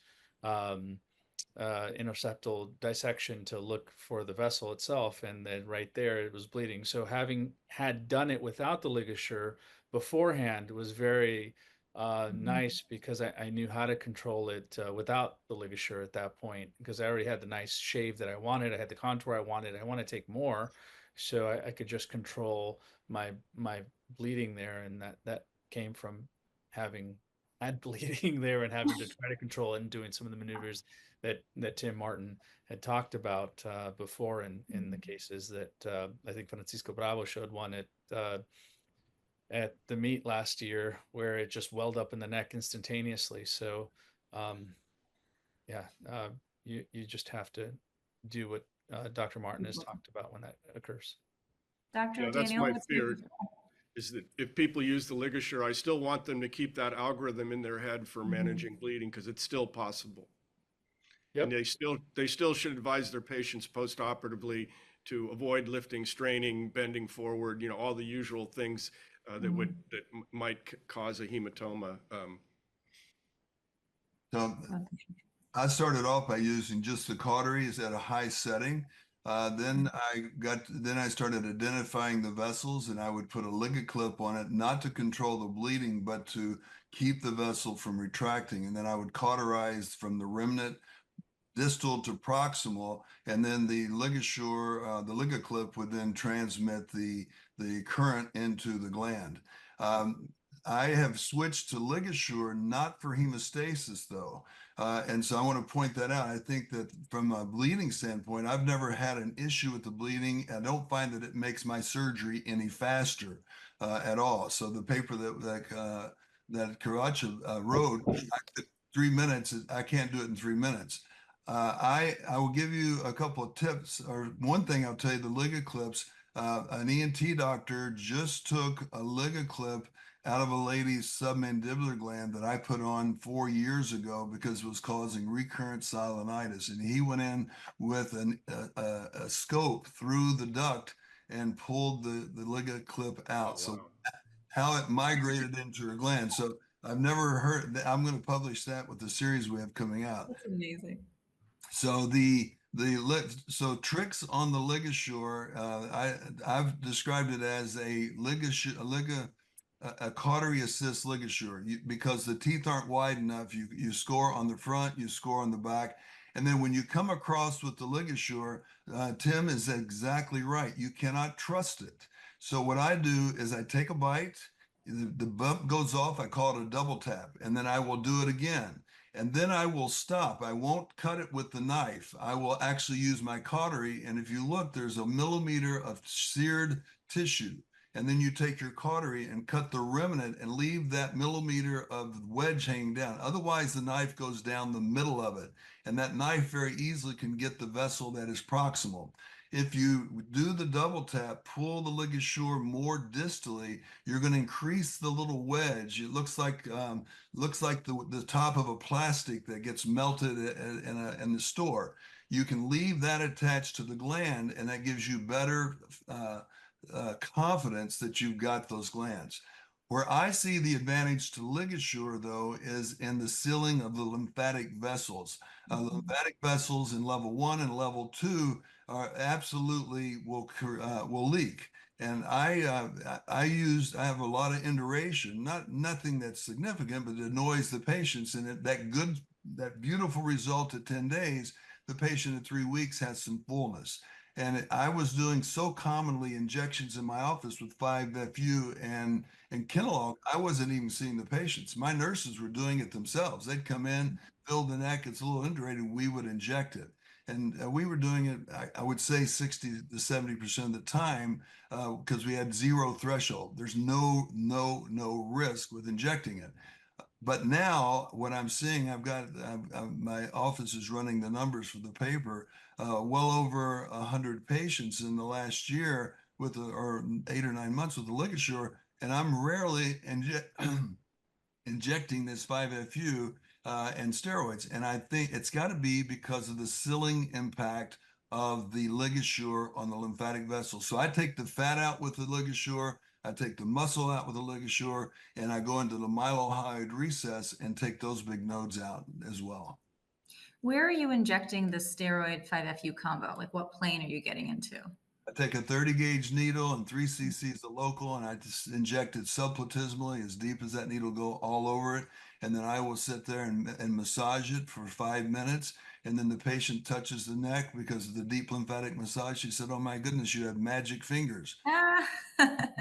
interceptal dissection to look for the vessel itself, and then right there it was bleeding. So having had done it without the ligature beforehand was very nice, because I knew how to control it without the ligature at that point, because I already had the nice shave that I wanted. I had the contour I wanted. I want to take more, so I could just control my bleeding there, and that came from having had bleeding there and having to try to control it and doing some of the maneuvers that Tim Martin had talked about before in the cases that I think Francisco Bravo showed one at the meet last year, where it just welled up in the neck instantaneously. So you just have to do what Dr. Martin has talked about when that occurs. Dr. Yeah, Daniel, that's my fear. is that if people use the ligature, I still want them to keep that algorithm in their head for managing bleeding because it's still possible. And Yep. they still should advise their patients post-operatively to avoid lifting, straining, bending forward, all the usual things that might cause a hematoma. So I started off by using just the cauteries at a high setting. Then I started identifying the vessels, and I would put a ligament clip on it, not to control the bleeding, but to keep the vessel from retracting. And then I would cauterize from the remnant distal to proximal, and then the ligature, the ligament clip would then transmit the current into the gland. I have switched to ligature not for hemostasis though. And so I want to point that out. I think that from a bleeding standpoint, I've never had an issue with the bleeding. I don't find that it makes my surgery any faster at all. So the paper that Karacha wrote, 3 minutes, I can't do it in 3 minutes. I will give you a couple of tips, or one thing I'll tell you, the ligament clips. An ENT doctor just took a ligament clip out of a lady's submandibular gland that I put on 4 years ago because it was causing recurrent silenitis. And he went in with a scope through the duct and pulled the ligament clip out. Oh, wow. So how it migrated into her gland. So I've never heard that. I'm going to publish that with the series we have coming out. That's amazing. So so tricks on the ligature, I've described it as a cautery assist ligature because the teeth aren't wide enough. You score on the front, you score on the back, and then when you come across with the ligature, Tim is exactly right. You cannot trust it. So what I do is I take a bite, the bump goes off, I call it a double tap, and then I will do it again. And then I will stop. I won't cut it with the knife. I will actually use my cautery. And if you look, there's a millimeter of seared tissue. And then you take your cautery and cut the remnant and leave that millimeter of wedge hanging down. Otherwise, the knife goes down the middle of it. And that knife very easily can get the vessel that is proximal. If you do the double tap, pull the ligature more distally, you're going to increase the little wedge. It looks like the top of a plastic that gets melted in the store. You can leave that attached to the gland, and that gives you better confidence that you've got those glands. Where I see the advantage to ligature, though, is in the sealing of the lymphatic vessels. Lymphatic vessels in level 1 and level 2 are absolutely will leak. And I have a lot of induration, nothing that's significant, but it annoys the patients. And that beautiful result at 10 days, the patient at 3 weeks has some fullness. And I was doing so commonly injections in my office with 5-FU and Kenalog, I wasn't even seeing the patients. My nurses were doing it themselves. They'd come in, fill the neck, it's a little indurated, we would inject it. And we were doing it, I would say 60 to 70% of the time because we had zero threshold. There's no risk with injecting it. But now what I'm seeing, my office is running the numbers for the paper, well over 100 patients in the last year or 8 or 9 months with the ligature, and I'm rarely injecting this 5-FU and steroids. And I think it's got to be because of the sealing impact of the ligature on the lymphatic vessels. So I take the fat out with the ligature, I take the muscle out with the ligature, and I go into the mylohyoid recess and take those big nodes out as well. Where are you injecting the steroid 5-FU combo? Like what plane are you getting into? I take a 30 gauge needle and 3 cc's of local, and I just inject it subplatismally as deep as that needle go all over it. And then I will sit there and massage it for 5 minutes. And then the patient touches the neck because of the deep lymphatic massage. She said, "Oh my goodness, you have magic fingers."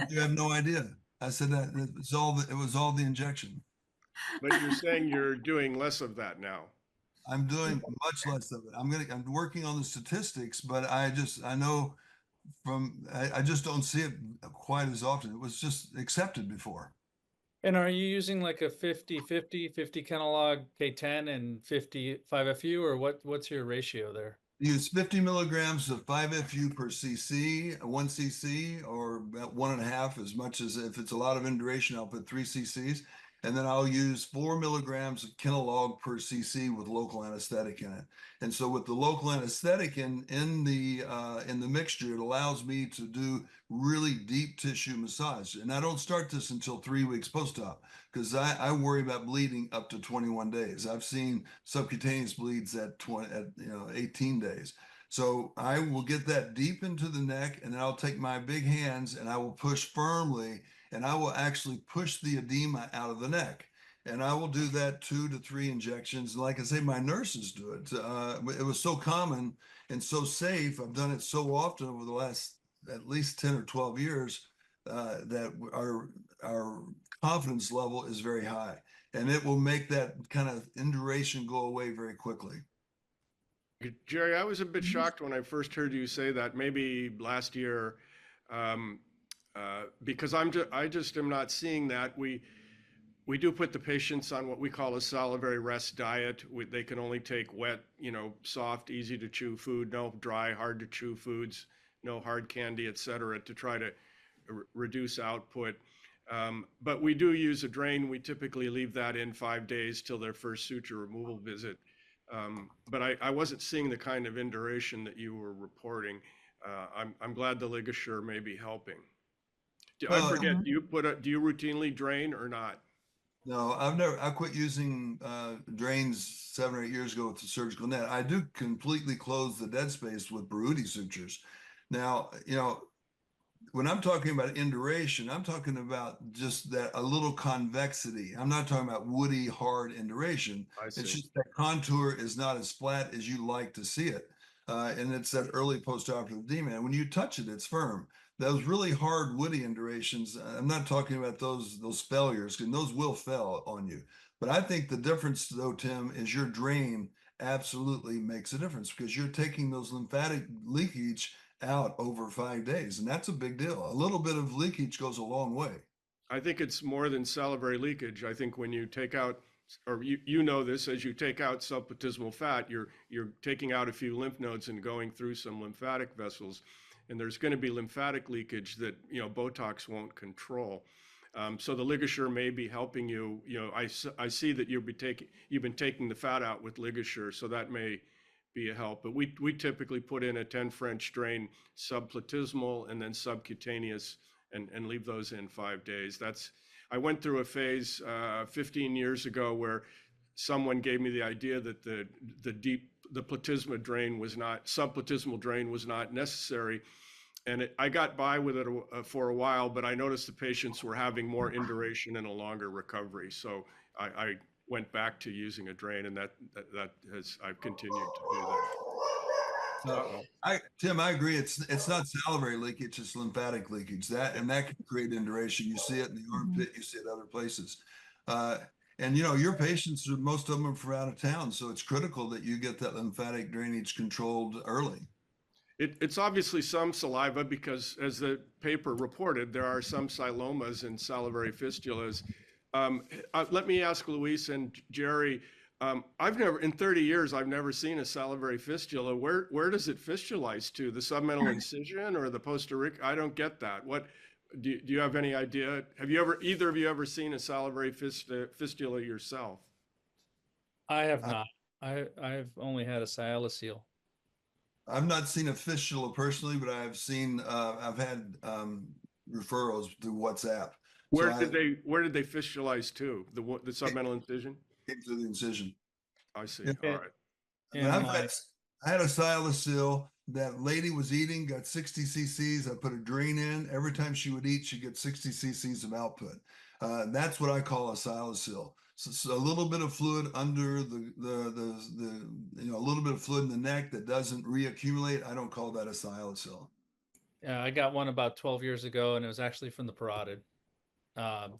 You have no idea. I said that it was all the injection. But you're saying you're doing less of that now. I'm doing much less of it. I'm working on the statistics, but I know I just don't see it quite as often. It was just accepted before. And are you using like a 50-50, 50 Kenalog K10 and 50 5-FU, or what's your ratio there? Use 50 milligrams of 5-FU per cc, 1 cc, or about 1.5, as much as if it's a lot of induration, I'll put 3 cc's. And then I'll use 4 milligrams of Kenalog per cc with local anesthetic in it. And so with the local anesthetic in the mixture, it allows me to do really deep tissue massage. And I don't start this until 3 weeks post-op, because I worry about bleeding up to 21 days. I've seen subcutaneous bleeds at 18 days. So I will get that deep into the neck, and then I'll take my big hands and I will push firmly, and I will actually push the edema out of the neck. And I will do that 2 to 3 injections. And like I say, my nurses do it. It was so common and so safe. I've done it so often over the last at least 10 or 12 years that our confidence level is very high. And it will make that kind of induration go away very quickly. Jerry, I was a bit shocked when I first heard you say that, maybe last year, because I just am not seeing that. We do put the patients on what we call a salivary rest diet. They can only take wet, soft, easy to chew food, no dry, hard to chew foods, no hard candy, et cetera, to try to reduce output. But we do use a drain. We typically leave that in 5 days till their first suture removal visit. But I wasn't seeing the kind of induration that you were reporting. I'm glad the ligature may be helping. I forget, do you routinely drain or not? No, I quit using drains 7 or 8 years ago with the surgical net. I do completely close the dead space with Berudi sutures. Now, when I'm talking about induration, I'm talking about just that a little convexity. I'm not talking about woody, hard induration. I see. It's just that contour is not as flat as you like to see it. And it's that early postoperative edema. And when you touch it, it's firm. Those really hard woody indurations, I'm not talking about those failures, because those will fail on you. But I think the difference, though, Tim, is your drain absolutely makes a difference, because you're taking those lymphatic leakage out over 5 days. And that's a big deal. A little bit of leakage goes a long way. I think it's more than salivary leakage. I think when you take out, or you know this, as you take out subplatysmal fat, you're taking out a few lymph nodes and going through some lymphatic vessels. And there's going to be lymphatic leakage that, Botox won't control. So the ligature may be helping you. I see that you've been taking the fat out with ligature, so that may be a help. But we typically put in a 10 French drain, subplatysmal and then subcutaneous, and leave those in 5 days. I went through a phase 15 years ago where someone gave me the idea that the subplatysmal drain was not necessary. And I got by with it for a while, but I noticed the patients were having more induration and a longer recovery. So I went back to using a drain, and I've continued to do that. Tim, I agree. It's not salivary leakage, it's lymphatic leakage. That can create induration. You see it in the armpit, you see it other places. And your patients, most of them are from out of town, so it's critical that you get that lymphatic drainage controlled early. It's obviously some saliva, because as the paper reported, there are some silomas and salivary fistulas. Let me ask Luis and Jerry, in 30 years, I've never seen a salivary fistula. Where does it fistulize to? The submental incision or the posterior? I don't get that. What do you have any idea? Have either of you ever seen a salivary fistula yourself? I have not. I've only had a sialocele. I've not seen a fistula personally, but I've had referrals through WhatsApp. Where did they fistulize to? The submental incision? Into the incision. I see. Yeah. All right. I had a sialocele. That lady was eating, got 60 cc's. I put a drain in. Every time she would eat, she'd get 60 cc's of output. That's what I call a sialocele. So a little bit of fluid under a little bit of fluid in the neck that doesn't reaccumulate. I don't call that a sialocele. Yeah, I got one about 12 years ago, and it was actually from the parotid. The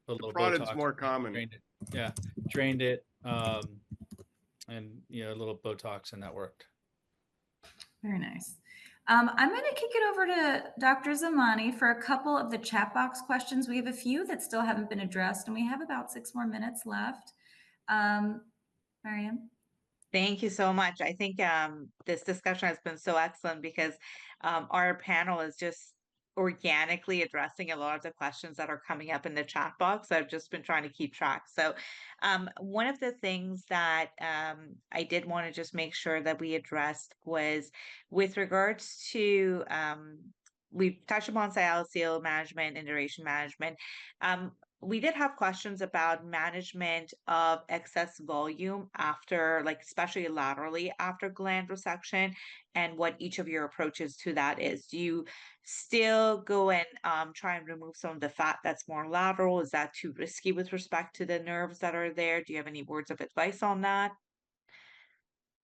parotid's more common. Drained it, and a little Botox, and that worked. Very nice. I'm going to kick it over to Dr. Zamani for a couple of the chat box questions. We have a few that still haven't been addressed, and we have about 6 more minutes left. Mariam? Thank you so much. I think this discussion has been so excellent because our panel is just organically addressing a lot of the questions that are coming up in the chat box. I've just been trying to keep track. So one of the things that I did want to just make sure that we addressed was with regards to we've touched upon sialocyl management and duration management. We did have questions about management of excess volume after, like, especially laterally after gland resection, and what each of your approaches to that is. Do you still go and try and remove some of the fat that's more lateral? Is that too risky with respect to the nerves that are there? Do you have any words of advice on that,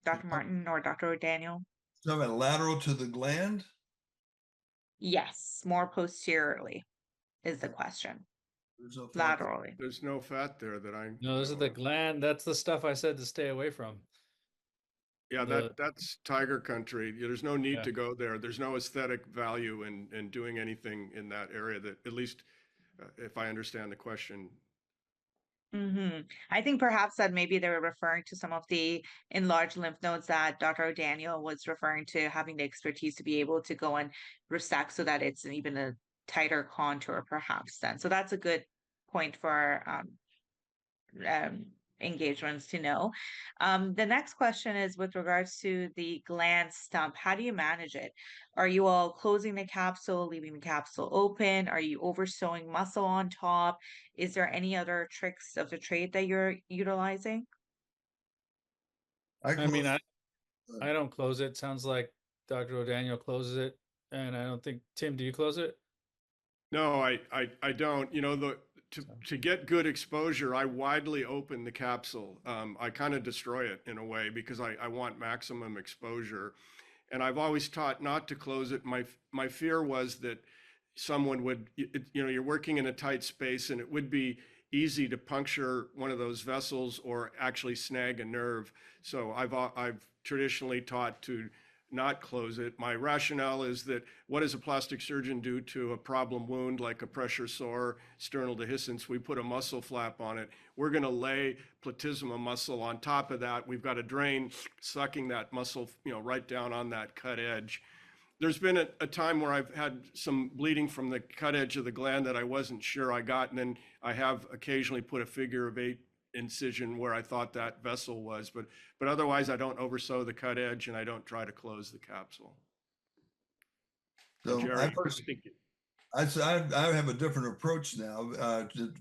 Dr. Martin or Dr. O'Daniel? So lateral to the gland? Yes, more posteriorly is the question. There's no fat there. Laterally. There's no fat there that I No, those are know the of. gland. That's the stuff I said to stay away from. Yeah, the- that's tiger country. There's no need Yeah. to go there. There's no aesthetic value in doing anything in that area that, at least if I understand the question. I think perhaps that maybe they were referring to some of the enlarged lymph nodes that Dr. O'Daniel was referring to, having the expertise to be able to go and resect so that it's even a tighter contour, perhaps then. So that's a good point for engagements to know. The next question is with regards to the gland stump. How do you manage it? Are you all closing the capsule, leaving the capsule open? Are you oversewing muscle on top? Is there any other tricks of the trade that you're utilizing? I mean, close- I don't close it. Sounds like Dr. O'Daniel closes it, and I don't think Tim. Do you close it? No, I don't. You know, to get good exposure, I widely open the capsule. I kind of destroy it in a way because I want maximum exposure. And I've always taught not to close it. My fear was that someone would, you know, you're working in a tight space and it would be easy to puncture one of those vessels or actually snag a nerve. So I've traditionally taught to not close it. My rationale is that what does a plastic surgeon do to a problem wound like a pressure sore, sternal dehiscence? We put a muscle flap on it. We're going to lay platysma muscle on top of that. We've got a drain sucking that muscle, you know, right down on that cut edge. There's been a time where I've had some bleeding from the cut edge of the gland that I wasn't sure I got, and then I have occasionally put a figure of 8 incision where I thought that vessel was, but otherwise I don't oversew the cut edge and I don't try to close the capsule. So Jerry, I think I have a different approach now.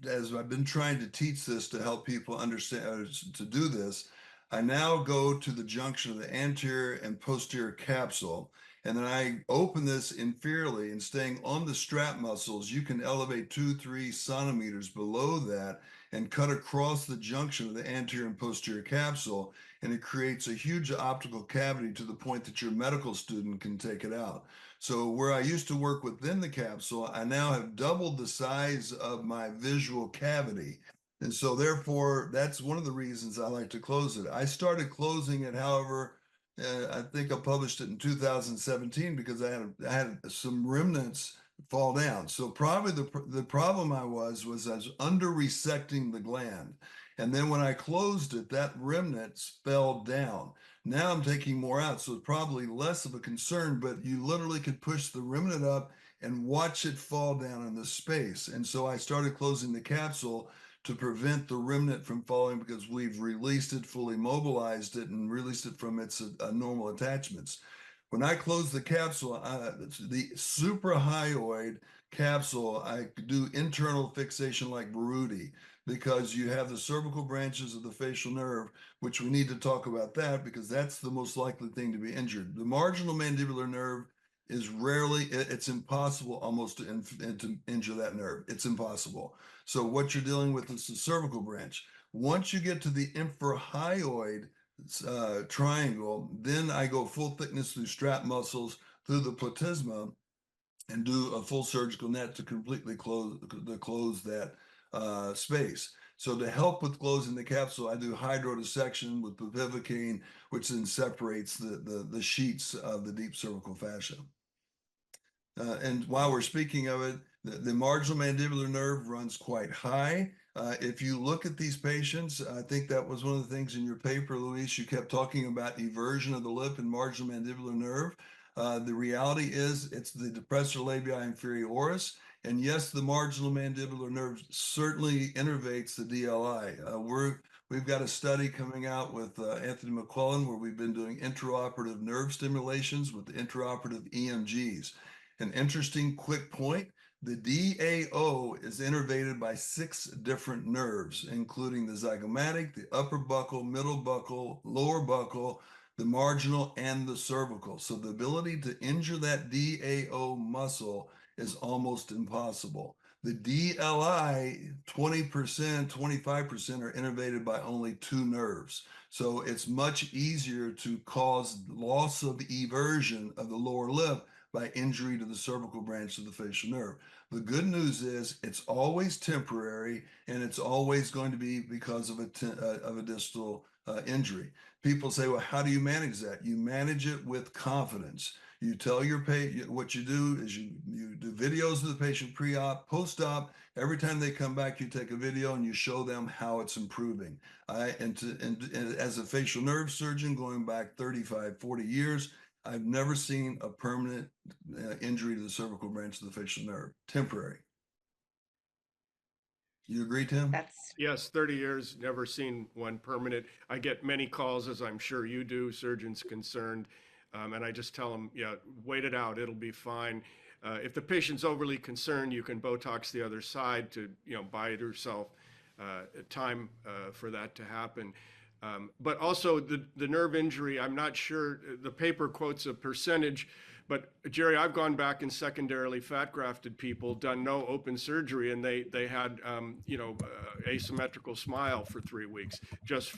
As I've been trying to teach this to help people understand to do this, I now go to the junction of the anterior and posterior capsule, and then I open this inferiorly, and staying on the strap muscles, you can elevate 2-3 centimeters below that and cut across the junction of the anterior and posterior capsule, and it creates a huge optical cavity to the point that your medical student can take it out. So where I used to work within the capsule, I now have doubled the size of my visual cavity. And so therefore, that's one of the reasons I like to close it. I started closing it, however, I think I published it in 2017 because I had some remnants fall down. So probably the problem I was I was under resecting the gland. And then when I closed it, that remnant fell down. Now I'm taking more out, so it's probably less of a concern, but you literally could push the remnant up and watch it fall down in the space. And so I started closing the capsule to prevent the remnant from falling because we've released it, fully mobilized it, and released it from its normal attachments. When I close the capsule, the suprahyoid capsule, I do internal fixation like Baruti, because you have the cervical branches of the facial nerve, which we need to talk about that because that's the most likely thing to be injured. The marginal mandibular nerve is rarely, it's impossible almost to injure that nerve. It's impossible. So what you're dealing with is the cervical branch. Once you get to the infrahyoid triangle, then I go full thickness through strap muscles, through the platysma, and do a full surgical net to completely close that space. So to help with closing the capsule, I do hydrodissection with bupivacaine, which then separates the sheets of the deep cervical fascia. And while we're speaking of it, The marginal mandibular nerve runs quite high. If you look at these patients, I think that was one of the things in your paper, Luis, you kept talking about eversion of the lip and marginal mandibular nerve. The reality is it's the depressor labii inferioris. And yes, the marginal mandibular nerve certainly innervates the DLI. We've got a study coming out with Anthony McClellan where we've been doing intraoperative nerve stimulations with intraoperative EMGs. An interesting quick point, the DAO is innervated by 6 different nerves, including the zygomatic, the upper buccal, middle buccal, lower buccal, the marginal, and the cervical. So the ability to injure that DAO muscle is almost impossible. The DLI, 20%, 25% are innervated by only 2 nerves. So it's much easier to cause loss of eversion of the lower lip by injury to the cervical branch of the facial nerve. The good news is it's always temporary and it's always going to be because of a distal injury. People say, well, how do you manage that? You manage it with confidence. You tell your patient, what you do is you do videos of the patient pre-op, post-op. Every time they come back, you take a video and you show them how it's improving. And as a facial nerve surgeon going back 35, 40 years, I've never seen a permanent injury to the cervical branch of the facial nerve, temporary. You agree, Tim? That's Yes, 30 years, never seen one permanent. I get many calls, as I'm sure you do, surgeons concerned. And I just tell them, yeah, wait it out, it'll be fine. If the patient's overly concerned, you can Botox the other side to, buy yourself time for that to happen. But also the nerve injury, I'm not sure, the paper quotes a percentage, but Jerry, I've gone back and secondarily fat grafted people, done no open surgery, and they had, asymmetrical smile for 3 weeks, just,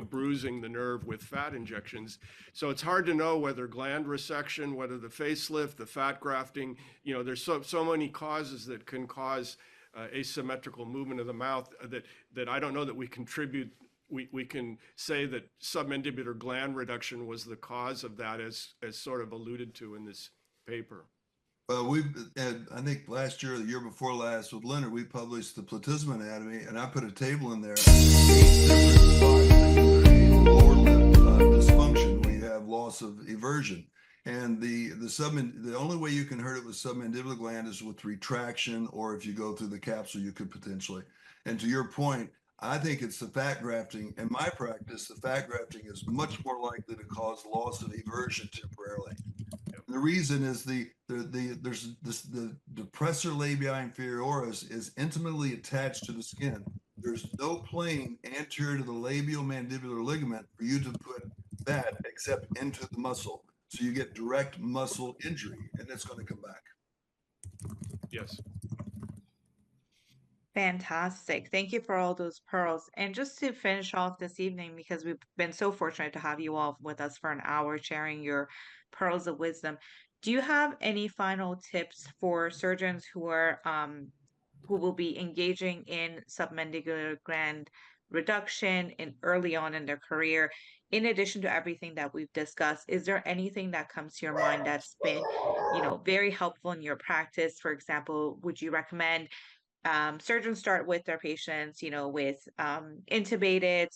bruising the nerve with fat injections. So it's hard to know whether gland resection, whether the facelift, the fat grafting, there's so many causes that can cause asymmetrical movement of the mouth that I don't know that we contribute. We can say that submandibular gland reduction was the cause of that, as sort of alluded to in this paper. Well, I think last year or the year before last with Leonard, we published the platysma anatomy, and I put a table in there. 8 different spots that can create lower lip dysfunction. We have loss of eversion. And the only way you can hurt it with submandibular gland is with retraction, or if you go through the capsule, you could potentially. And to your point, I think it's the fat grafting. In my practice, the fat grafting is much more likely to cause loss of eversion temporarily. And the reason is the depressor labii inferioris is intimately attached to the skin. There's no plane anterior to the labial mandibular ligament for you to put fat except into the muscle. So you get direct muscle injury, and it's going to come back. Yes. fantastic. Thank you for all those pearls. And just to finish off this evening, because we've been so fortunate to have you all with us for an hour sharing your pearls of wisdom, do you have any final tips for surgeons who are who will be engaging in submandibular gland reduction in early on in their career? In addition to everything that we've discussed, is there anything that comes to your mind that's been, very helpful in your practice? For example, would you recommend surgeons start with their patients, with intubated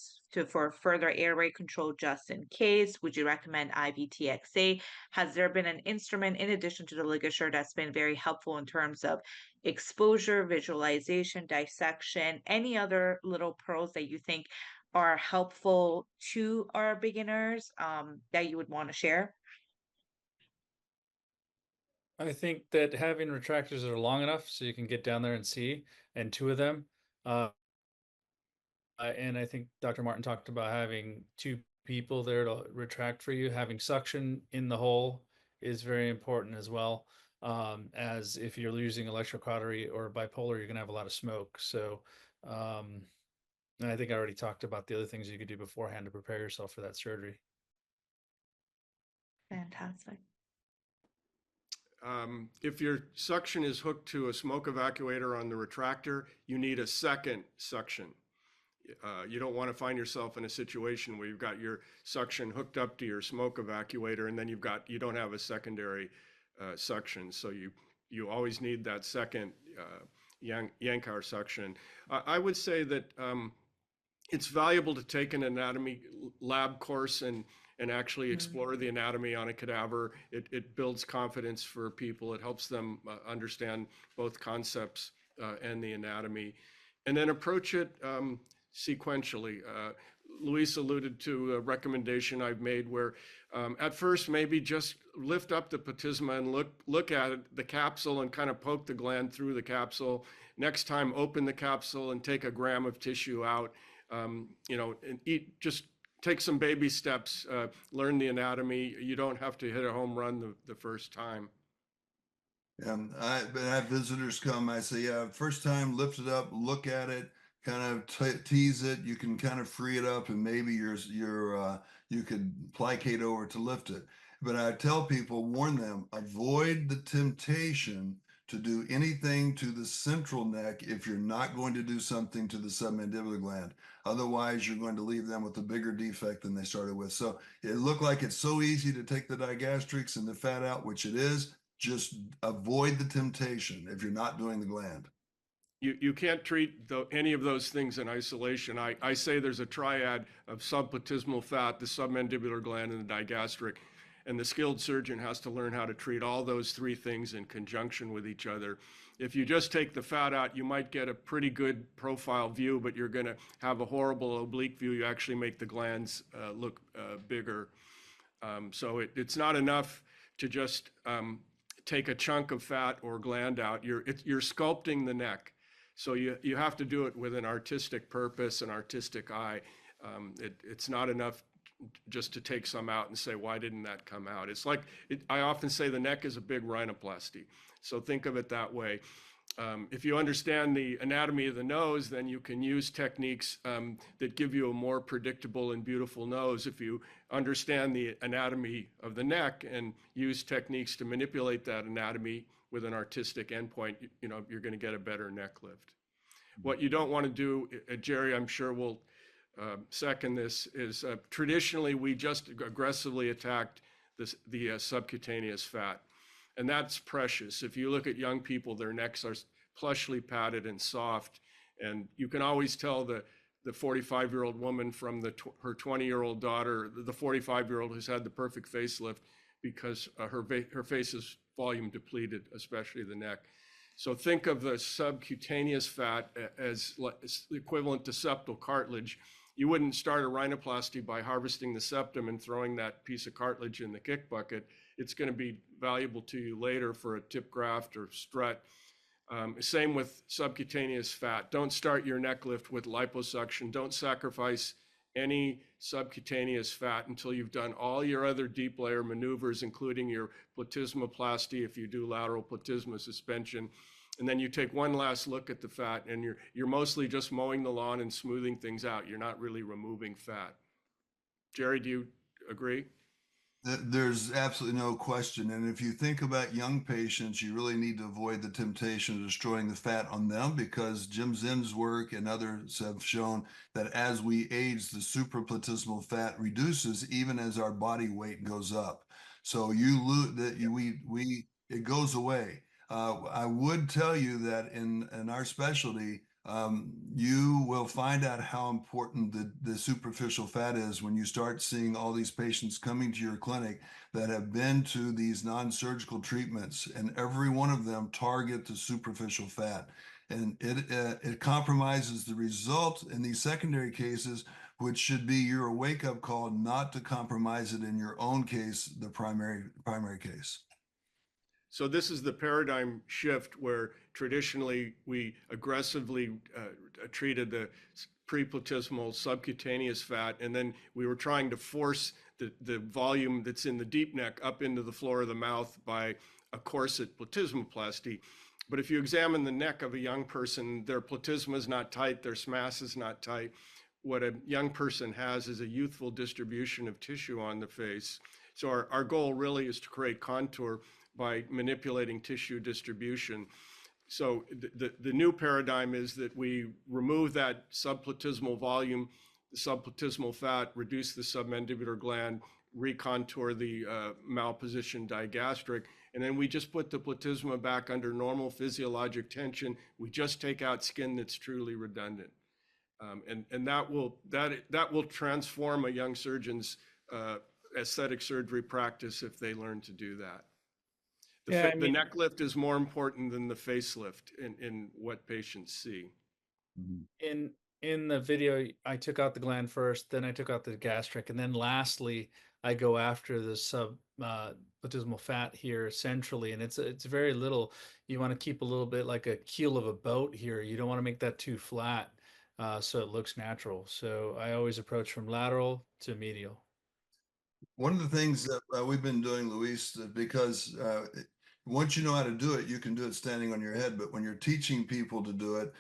for further airway control just in case? Would you recommend IVTXA? Has there been an instrument in addition to the ligature that's been very helpful in terms of exposure, visualization, dissection, any other little pearls that you think are helpful to our beginners that you would want to share? I think that having retractors that are long enough so you can get down there and see, and 2 of them. And I think Dr. Martin talked about having 2 people there to retract for you. Having suction in the hole is very important as well. As if you're using electrocautery or bipolar, you're gonna have a lot of smoke. So, and I think I already talked about the other things you could do beforehand to prepare yourself for that surgery. Fantastic. If your suction is hooked to a smoke evacuator on the retractor, you need a second suction. You don't want to find yourself in a situation where you've got your suction hooked up to your smoke evacuator and then you don't have a secondary suction. So you you always need that second Yankauer suction. I would say that it's valuable to take an anatomy lab course and actually explore the anatomy on a cadaver. It builds confidence for people. It helps them understand both concepts and the anatomy, and then approach it sequentially. Luis alluded to a recommendation I've made where at first maybe just lift up the platysma and look at it, the capsule, and kind of poke the gland through the capsule. Next time, open the capsule and take a gram of tissue out. You know, and just take some baby steps, learn the anatomy. You don't have to hit a home run the first time. I have visitors come, I say, yeah, first time, lift it up, look at it, kind of tease it. You can kind of free it up, and maybe you could placate over to lift it. But I tell people, warn them, avoid the temptation to do anything to the central neck if you're not going to do something to the submandibular gland. Otherwise, you're going to leave them with a bigger defect than they started with. So it looked like it's so easy to take the digastrics and the fat out, which it is. Just avoid the temptation if you're not doing the gland. You can't treat any of those things in isolation. I say there's a triad of subplatysmal fat, the submandibular gland, and the digastric. And the skilled surgeon has to learn how to treat all those three things in conjunction with each other. If you just take the fat out, you might get a pretty good profile view, but you're going to have a horrible oblique view. You actually make the glands look bigger. So it's not enough to just take a chunk of fat or gland out. You're sculpting the neck. So you have to do it with an artistic purpose, an artistic eye. It's not enough just to take some out and say, why didn't that come out? It's like, I often say the neck is a big rhinoplasty. So think of it that way. If you understand the anatomy of the nose, then you can use techniques that give you a more predictable and beautiful nose. If you understand the anatomy of the neck and use techniques to manipulate that anatomy with an artistic endpoint, you're going to get a better neck lift. What you don't want to do, Jerry, I'm sure will second this, is traditionally we just aggressively attacked the subcutaneous fat. And that's precious. If you look at young people, their necks are plushly padded and soft. And you can always tell the 45-year-old woman from her 20-year-old daughter, the 45-year-old who's had the perfect facelift, because her face is volume depleted, especially the neck. So think of the subcutaneous fat as equivalent to septal cartilage. You wouldn't start a rhinoplasty by harvesting the septum and throwing that piece of cartilage in the kick bucket. It's going to be valuable to you later for a tip graft or strut. Same with subcutaneous fat. Don't start your neck lift with liposuction. Don't sacrifice any subcutaneous fat until you've done all your other deep layer maneuvers, including your platysmoplasty if you do lateral platysma suspension. And then you take one last look at the fat, and you're mostly just mowing the lawn and smoothing things out. You're not really removing fat. Jerry, do you agree? There's absolutely no question. And if you think about young patients, you really need to avoid the temptation of destroying the fat on them, because Jim Zinn's work and others have shown that as we age, the supraplatysmal fat reduces even as our body weight goes up. So it goes away. I would tell you that in our specialty, you will find out how important the superficial fat is when you start seeing all these patients coming to your clinic that have been to these non-surgical treatments, and every one of them target the superficial fat. And it compromises the result in these secondary cases, which should be your wake-up call not to compromise it in your own case, the primary case. So this is the paradigm shift where traditionally we aggressively treated the preplatysmal subcutaneous fat, and then we were trying to force the volume that's in the deep neck up into the floor of the mouth by a corset platysmoplasty. But if you examine the neck of a young person, their platysma is not tight, their SMAS is not tight. What a young person has is a youthful distribution of tissue on the face. So our goal really is to create contour by manipulating tissue distribution. So the new paradigm is that we remove that subplatysmal volume, the subplatysmal fat, reduce the submandibular gland, recontour the malpositioned digastric, And then we just put the platysma back under normal physiologic tension. We just take out skin that's truly redundant. And that will transform a young surgeon's aesthetic surgery practice if they learn to do that. The neck lift is more important than the facelift in what patients see. In the video, I took out the gland first, then I took out the gastric, and then lastly, I go after the platysmal fat here centrally, and it's very little. You want to keep a little bit like a keel of a boat here. You don't want to make that too flat, so it looks natural. So I always approach from lateral to medial. One of the things that we've been doing, Luis, because once you know how to do it, you can do it standing on your head. But when you're teaching people to do it,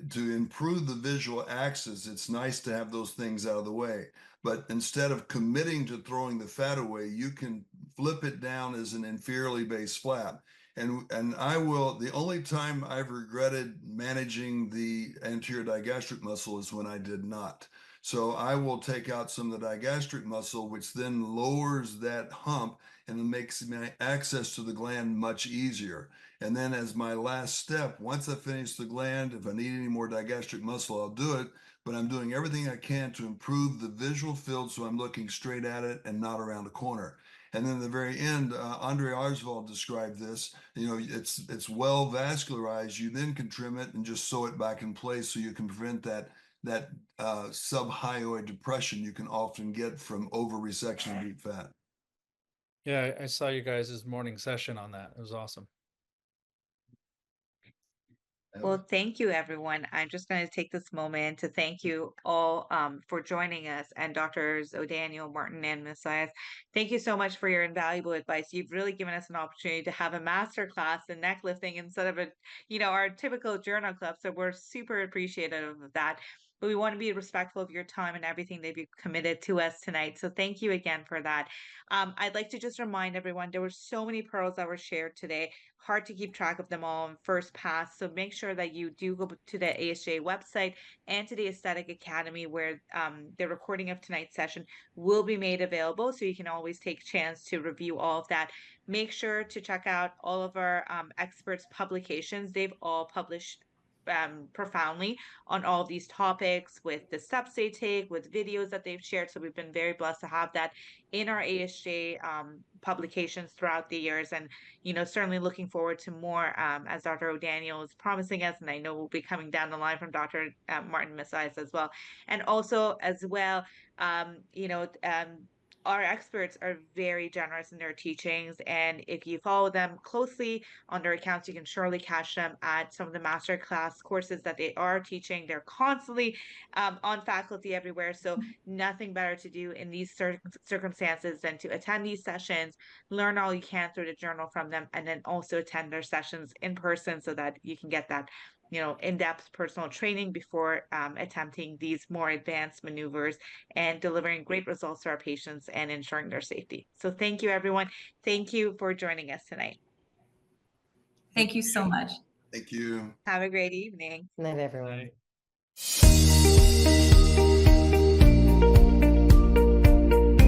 to improve the visual axis, it's nice to have those things out of the way. But instead of committing to throwing the fat away, you can flip it down as an inferiorly based flap. And I will, the only time I've regretted managing the anterior digastric muscle is when I did not. So I will take out some of the digastric muscle, which then lowers that hump and it makes my access to the gland much easier. And then as my last step, once I finish the gland, if I need any more digastric muscle, I'll do it. But I'm doing everything I can to improve the visual field so I'm looking straight at it and not around a corner. And then at the very end, Andre Arsvald described this. You know, it's well vascularized. You then can trim it and just sew it back in place so you can prevent that subhyoid depression you can often get from over resection of deep fat. Yeah, I saw you guys' morning session on that. It was awesome. Well, thank you, everyone. I'm just going to take this moment to thank you all for joining us, and Drs. O'Daniel, Martin, and Macias. Thank you so much for your invaluable advice. You've really given us an opportunity to have a master class in neck lifting instead of our typical journal club. So we're super appreciative of that. But we want to be respectful of your time and everything that you've committed to us tonight. So thank you again for that. I'd like to just remind everyone, there were so many pearls that were shared today. Hard to keep track of them all in first pass. So make sure that you do go to the ASJ website and to the Aesthetic Academy, where the recording of tonight's session will be made available. So you can always take a chance to review all of that. Make sure to check out all of our experts' publications. They've all published profoundly on all of these topics with the steps they take, with videos that they've shared. So we've been very blessed to have that in our ASJ publications throughout the years, and certainly looking forward to more as Dr. O'Daniel is promising us, and I know will be coming down the line from Dr. Martin Macias as well. And also as well, our experts are very generous in their teachings, and if you follow them closely on their accounts, you can surely catch them at some of the masterclass courses that they are teaching. They're constantly on faculty everywhere, so nothing better to do in these circumstances than to attend these sessions, learn all you can through the journal from them, and then also attend their sessions in person so that you can get that in-depth personal training before attempting these more advanced maneuvers and delivering great results to our patients and ensuring their safety. So thank you, everyone. Thank you for joining us tonight. Thank you so much. Thank you. Have a great evening. Good night, everyone. Right.